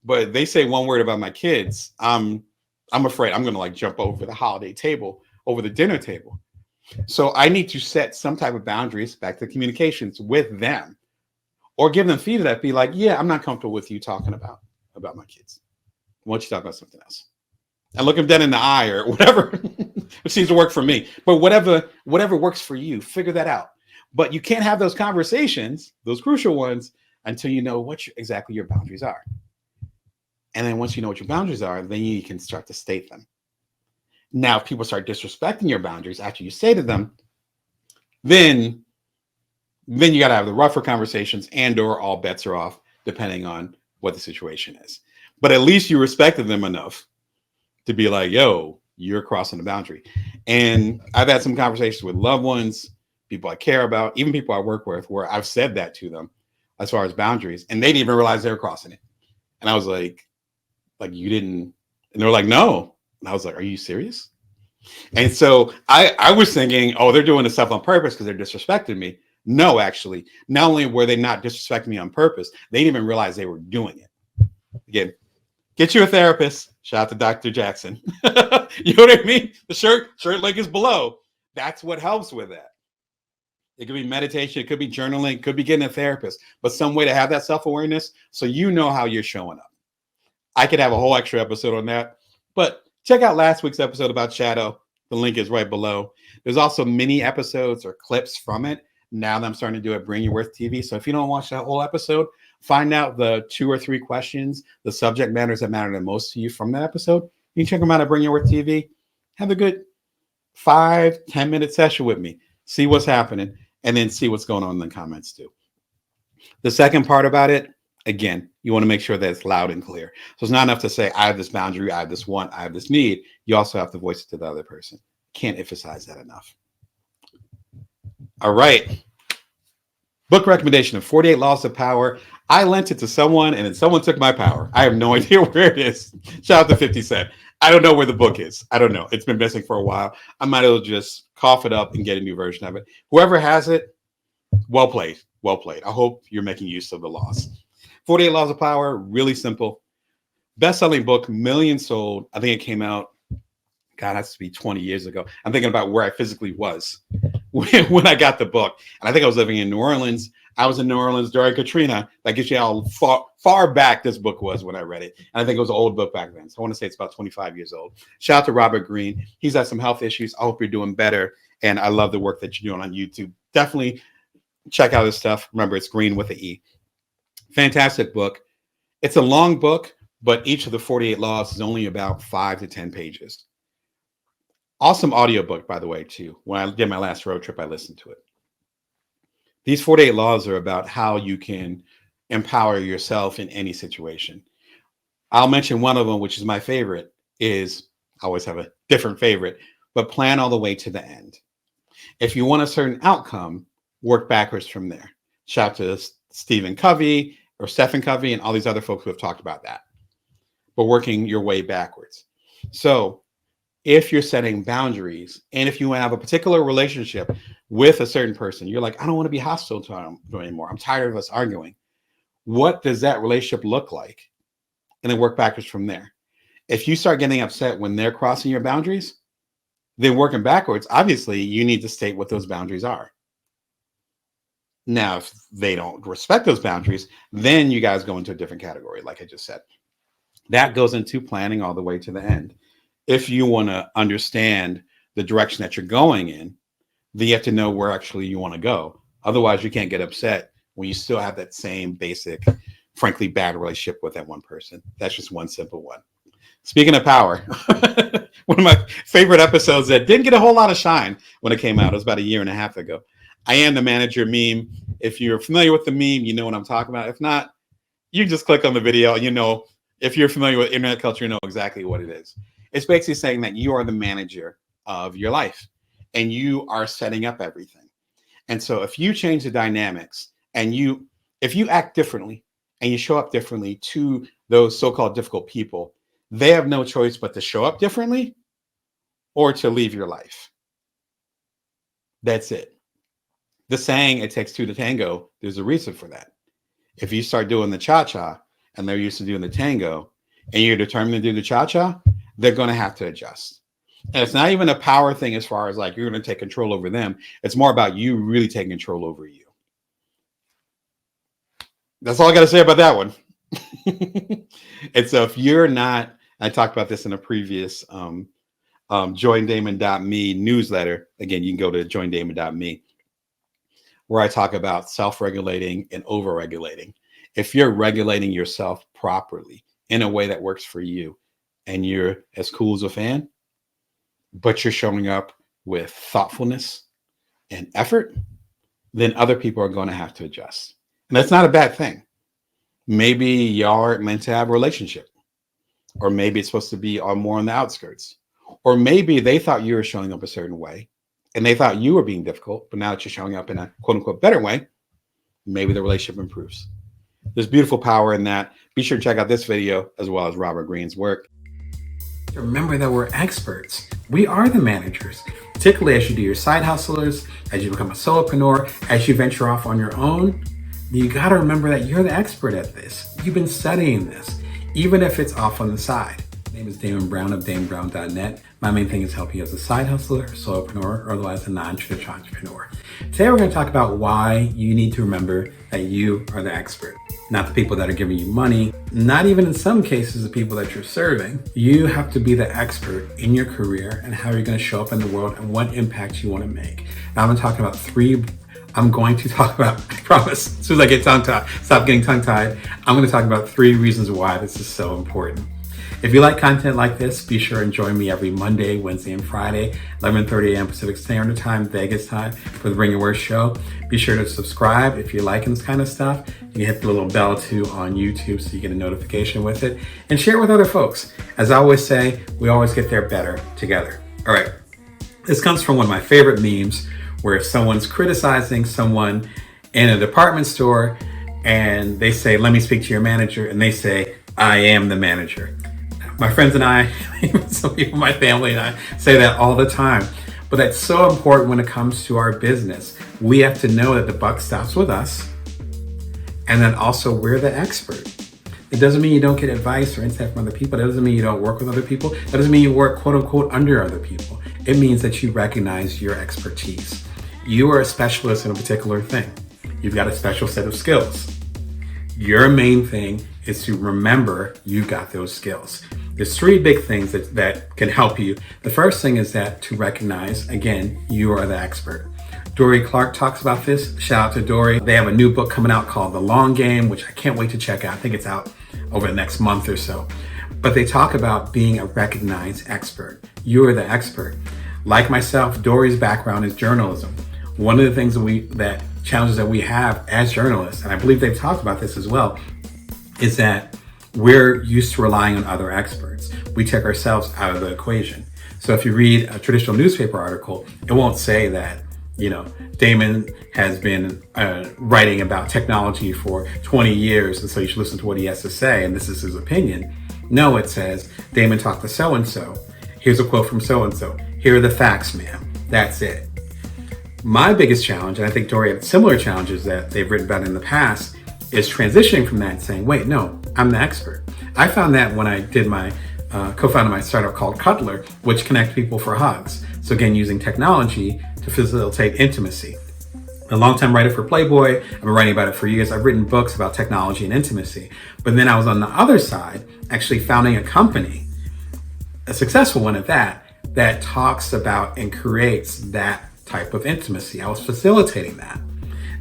But they say one word about my kids, I'm afraid I'm going to like jump over the holiday table, over the dinner table. So I need to set some type of boundaries, back to communications with them, or give them feedback. Be like, yeah, I'm not comfortable with you talking about my kids. Why don't you talk about something else? And look them dead in the eye or whatever. It seems to work for me. But whatever works for you, figure that out. But you can't have those conversations, those crucial ones, until you know what exactly your boundaries are. And then once you know what your boundaries are, then you can start to state them. Now, if people start disrespecting your boundaries after you stated them, then you got to have the rougher conversations, and/or all bets are off, depending on what the situation is. But at least you respected them enough to be like, yo, you're crossing the boundary. And I've had some conversations with loved ones, people I care about, even people I work with, where I've said that to them as far as boundaries, and they didn't even realize they were crossing it. And I was like you didn't? And they're like, no. And I was like, are you serious? And so I was thinking, oh, they're doing this stuff on purpose because they're disrespecting me. No, actually, not only were they not disrespecting me on purpose, they didn't even realize they were doing it. Again, get you a therapist. Shout out to Dr. Jackson. You know what I mean? The shirt link is below. That's what helps with that. It could be meditation. It could be journaling. It could be getting a therapist. But some way to have that self-awareness so you know how you're showing up. I could have a whole extra episode on that. But check out last week's episode about shadow. The link is right below. There's also mini episodes or clips from it now that I'm starting to do at Bring Your Worth TV. So if you don't watch that whole episode, find out the 2 or 3 questions, the subject matters that matter the most to you from that episode. You can check them out at Bring Your Worth TV. Have a good 5-10 minute session with me. See what's happening, and then see what's going on in the comments too. The second part about it, again, you want to make sure that it's loud and clear. So it's not enough to say, I have this boundary, I have this want, I have this need. You also have to voice it to the other person. Can't emphasize that enough. All right. Book recommendation of 48 Laws of Power. I lent it to someone, and then someone took my power. I have no idea where it is. Shout out to 50 Cent. I don't know where the book is. I don't know. It's been missing for a while. I might as well just cough it up and get a new version of it. Whoever has it, well played. Well played. I hope you're making use of the laws. 48 Laws of Power, really simple. Best-selling book, millions sold. I think it came out, God, that's to be 20 years ago. I'm thinking about where I physically was when I got the book. And I think I was living in New Orleans. I was in New Orleans during Katrina. That gives you how far back this book was when I read it. And I think it was an old book back then. So I want to say it's about 25 years old. Shout out to Robert Greene. He's had some health issues. I hope you're doing better. And I love the work that you're doing on YouTube. Definitely check out his stuff. Remember, it's Green with an E. Fantastic book. It's a long book, but each of the 48 laws is only about 5 to 10 pages. Awesome audiobook, by the way, too. When I did my last road trip, I listened to it. These 48 laws are about how you can empower yourself in any situation. I'll mention one of them, which is my favorite, is, I always have a different favorite, but plan all the way to the end. If you want a certain outcome, work backwards from there. Shout out to Stephen Covey or Stephen Covey and all these other folks who have talked about that, but working your way backwards. So if you're setting boundaries, and if you have a particular relationship with a certain person, you're like, I don't want to be hostile to him anymore. I'm tired of us arguing. What does that relationship look like? And then work backwards from there. If you start getting upset when they're crossing your boundaries, then working backwards, obviously you need to state what those boundaries are. Now, if they don't respect those boundaries, then you guys go into a different category, like I just said. That goes into planning all the way to the end. If you want to understand the direction that you're going in, then you have to know where actually you want to go. Otherwise, you can't get upset when you still have that same basic, frankly, bad relationship with that one person. That's just one simple one. Speaking of power, one of my favorite episodes that didn't get a whole lot of shine when it came out, it was about 1.5 years ago. I Am the Manager meme. If you're familiar with the meme, you know what I'm talking about. If not, you just click on the video. You know, if you're familiar with internet culture, you know exactly what it is. It's basically saying that you are the manager of your life and you are setting up everything. And so if you change the dynamics and if you act differently and you show up differently to those so-called difficult people, they have no choice but to show up differently or to leave your life. That's it. The saying, it takes two to tango, there's a reason for that. If you start doing the cha-cha and they're used to doing the tango and you're determined to do the cha-cha, they're going to have to adjust. And it's not even a power thing as far as like you're going to take control over them. It's more about you really taking control over you. That's all I got to say about that one. And so if you're not, I talked about this in a previous joindamon.me newsletter. Again, you can go to joindamon.me where I talk about self-regulating and over-regulating. If you're regulating yourself properly in a way that works for you and you're as cool as a fan, but you're showing up with thoughtfulness and effort, then other people are going to have to adjust. And that's not a bad thing. Maybe y'all aren't meant to have a relationship, or maybe it's supposed to be more on the outskirts, or maybe they thought you were showing up a certain way and they thought you were being difficult, but now that you're showing up in a quote unquote better way, maybe the relationship improves. There's beautiful power in that. Be sure to check out this video as well as Robert Greene's work. Remember that we're experts. We are the managers, particularly as you do your side hustlers, as you become a solopreneur, as you venture off on your own. You got to remember that you're the expert at this. You've been studying this, even if it's off on the side. My name is Damon Brown of DamonBrown.net. My main thing is help you as a side hustler, solopreneur, or otherwise a non-traditional entrepreneur. Today we're going to talk about why you need to remember that you are the expert. Not the people that are giving you money, not even in some cases the people that you're serving. You have to be the expert in your career and how you're going to show up in the world and what impact you want to make. Now I'm going to talk about, I promise, as soon as I get stop getting tongue-tied, I'm going to talk about 3 reasons why this is so important. If you like content like this, be sure and join me every Monday, Wednesday, and Friday, 11:30 a.m. Pacific Standard Time, Vegas time, for the Bring Your Worst show. Be sure to subscribe if you're liking this kind of stuff. You can hit the little bell too on YouTube so you get a notification with it, and share it with other folks. As I always say, we always get there better together. All right, this comes from one of my favorite memes where someone's criticizing someone in a department store and they say, "Let me speak to your manager," and they say, "I am the manager." My friends and I, some people in my family and I say that all the time, but that's so important when it comes to our business. We have to know that the buck stops with us, and then also we're the expert. It doesn't mean you don't get advice or insight from other people. That doesn't mean you don't work with other people. That doesn't mean you work quote unquote under other people. It means that you recognize your expertise. You are a specialist in a particular thing. You've got a special set of skills. Your main thing is to remember you've got those skills. There's 3 big things that can help you. The first thing is that to recognize, again, you are the expert. Dory Clark talks about this. Shout out to Dory. They have a new book coming out called The Long Game, which I can't wait to check out. I think it's out over the next month or so. But they talk about being a recognized expert. You are the expert. Like myself, Dory's background is journalism. One of the things that challenges that we have as journalists, and I believe they've talked about this as well, is that we're used to relying on other experts. We take ourselves out of the equation. So if you read a traditional newspaper article, it won't say that, Damon has been writing about technology for 20 years, and so you should listen to what he has to say, and this is his opinion. No, it says, Damon talked to so-and-so. Here's a quote from so-and-so. Here are the facts, ma'am. That's it. My biggest challenge, and I think Dory had similar challenges that they've written about in the past, is transitioning from that and saying, wait, no, I'm the expert. I found that when I did my co-founded my startup called Cuddler, which connects people for hugs. So again, using technology to facilitate intimacy. A longtime writer for Playboy. I've been writing about it for years. I've written books about technology and intimacy. But then I was on the other side, actually founding a company, a successful one at that, that talks about and creates that type of intimacy. I was facilitating that.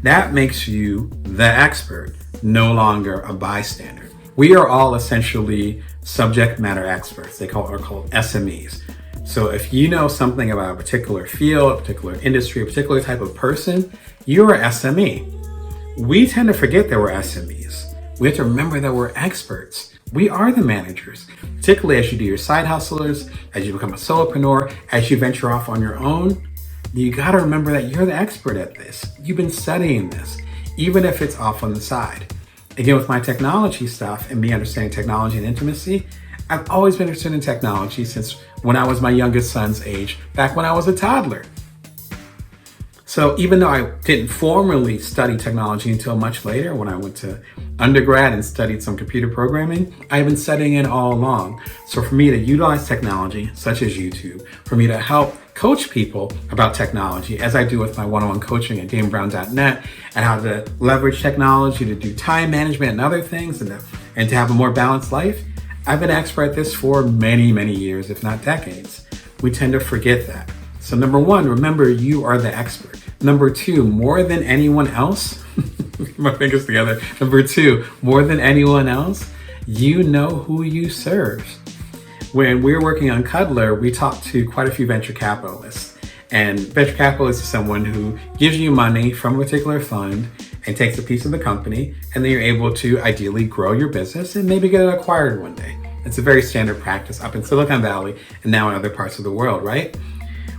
That makes you the expert, no longer a bystander. We are all essentially subject matter experts. Are called SMEs. So if you know something about a particular field, a particular industry, a particular type of person, you're an SME. We tend to forget that we're SMEs. We have to remember that we're experts. We are the managers, particularly as you do your side hustlers, as you become a solopreneur, as you venture off on your own. You got to remember that you're the expert at this. You've been studying this, even if it's off on the side. Again, with my technology stuff and me understanding technology and intimacy, I've always been interested in technology since when I was my youngest son's age, back when I was a toddler. So even though I didn't formally study technology until much later, when I went to undergrad and studied some computer programming, I've been studying it all along. So for me to utilize technology, such as YouTube, for me to help coach people about technology, as I do with my one-on-one coaching at DamonBrown.net, and how to leverage technology to do time management and other things, and to have a more balanced life, I've been an expert at this for many, many years, if not decades. We tend to forget that. So number one, remember you are the expert. Number two, more than anyone else, my fingers together. Number two, more than anyone else, you know who you serve. When we were working on Cuddler, we talked to quite a few venture capitalists. And venture capitalist is someone who gives you money from a particular fund and takes a piece of the company, and then you're able to ideally grow your business and maybe get it acquired one day. It's a very standard practice up in Silicon Valley and now in other parts of the world, right?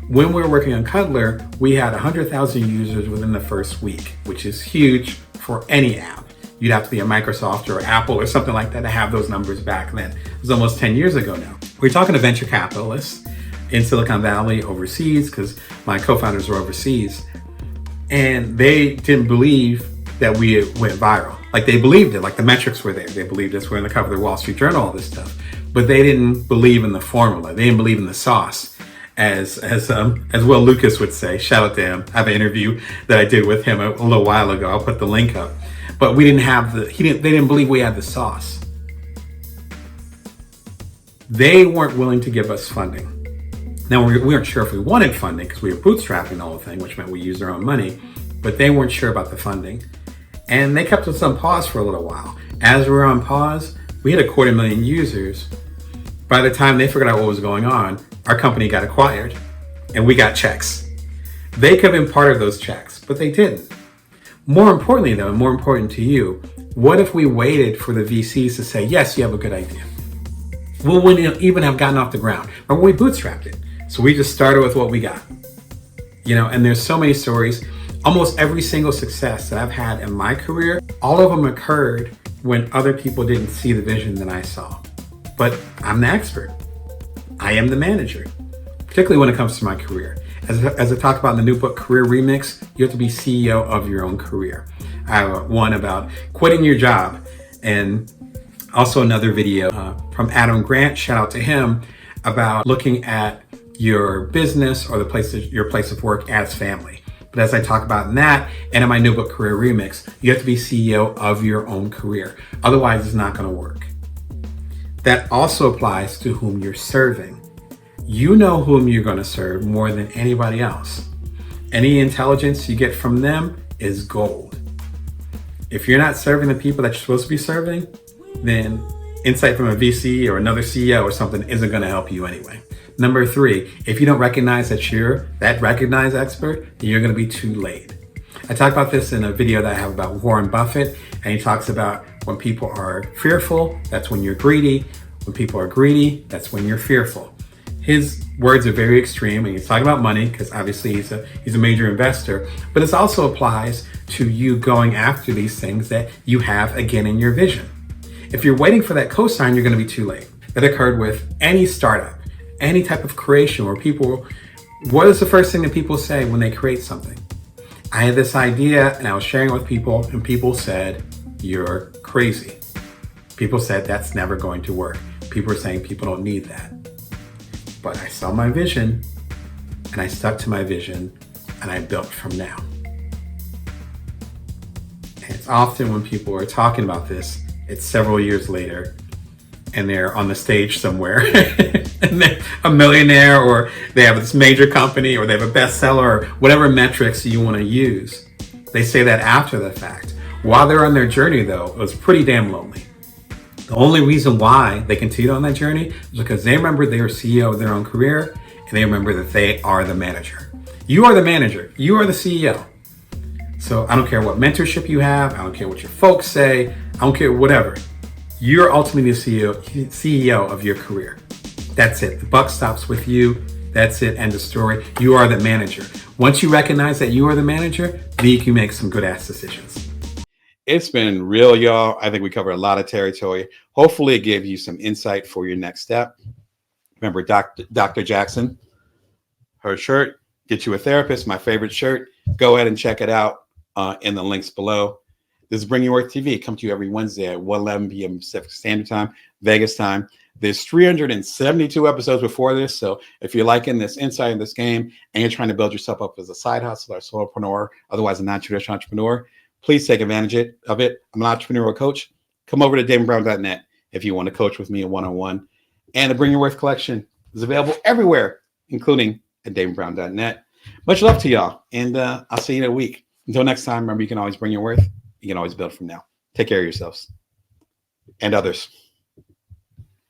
When we were working on Cuddler, we had 100,000 users within the first week, which is huge for any app. You'd have to be a Microsoft or Apple or something like that to have those numbers back then. It was almost 10 years ago now. We're talking to venture capitalists in Silicon Valley, overseas, because my co-founders were overseas, and they didn't believe that we went viral. Like, they believed it, like the metrics were there. They believed us. We're in the cover of the Wall Street Journal, all this stuff. But they didn't believe in the formula. They didn't believe in the sauce. As Will Lucas would say, shout out to him. I have an interview that I did with him a little while ago. I'll put the link up. But we didn't have they didn't believe we had the sauce. They weren't willing to give us funding. Now, we weren't sure if we wanted funding because we were bootstrapping the whole thing, which meant we used our own money, but they weren't sure about the funding. And they kept us on pause for a little while. As we were on pause, we had 250,000 users. By the time they figured out what was going on, our company got acquired and we got checks. They could have been part of those checks, but they didn't. More importantly though, and more important to you, what if we waited for the VCs to say, yes, you have a good idea? We wouldn't even have gotten off the ground. Remember, we bootstrapped it. So we just started with what we got. And there's so many stories. Almost every single success that I've had in my career, all of them occurred when other people didn't see the vision that I saw. But I'm the expert. I am the manager, particularly when it comes to my career. As I talk about in the new book, Career Remix, you have to be CEO of your own career. I have one about quitting your job, and also another video from Adam Grant, shout out to him, about looking at your business or your place of work as family. But as I talk about in that and in my new book, Career Remix, you have to be CEO of your own career. Otherwise, it's not going to work. That also applies to whom you're serving. You know whom you're going to serve more than anybody else. Any intelligence you get from them is gold. If you're not serving the people that you're supposed to be serving, then insight from a VC or another CEO or something isn't going to help you anyway. Number three, if you don't recognize that you're that recognized expert, then you're going to be too late. I talk about this in a video that I have about Warren Buffett, and he talks about when people are fearful, that's when you're greedy. When people are greedy, that's when you're fearful. His words are very extreme, and he's talking about money because obviously he's a major investor, but it also applies to you going after these things that you have again in your vision. If you're waiting for that cosign, you're going to be too late. That occurred with any startup, any type of creation where what is the first thing that people say when they create something? I had this idea and I was sharing it with people, and people said, you're crazy. People said, that's never going to work. People are saying people don't need that. But I saw my vision and I stuck to my vision and I built from now. And it's often when people are talking about this, it's several years later and they're on the stage somewhere and they're a millionaire, or they have this major company, or they have a bestseller, or whatever metrics you want to use. They say that after the fact. While they're on their journey, though, it was pretty damn lonely. The only reason why they continued on that journey is because they remember they were CEO of their own career, and they remember that they are the manager. You are the manager. You are the CEO. So I don't care what mentorship you have. I don't care what your folks say. I don't care whatever. You're ultimately the CEO of your career. That's it. The buck stops with you. That's it. End of story. You are the manager. Once you recognize that you are the manager, then you can make some good ass decisions. It's been real, y'all. I think we covered a lot of territory. Hopefully it gave you some insight for your next step. Remember Dr. Jackson, her shirt, Get You a Therapist, my favorite shirt. Go ahead and check it out in the links below. This is Bring Your Worth TV. Come to you every Wednesday at 1:11 p.m. Pacific Standard Time, Vegas time. There's 372 episodes before this. So if you're liking this insight in this game and you're trying to build yourself up as a side hustle or solopreneur, otherwise a non-traditional entrepreneur, please take advantage of it. I'm an entrepreneurial coach. Come over to DamonBrown.net if you want to coach with me one-on-one. And the Bring Your Worth collection is available everywhere, including at DamonBrown.net. Much love to y'all. And I'll see you in a week. Until next time, remember, you can always bring your worth. You can always build from now. Take care of yourselves and others.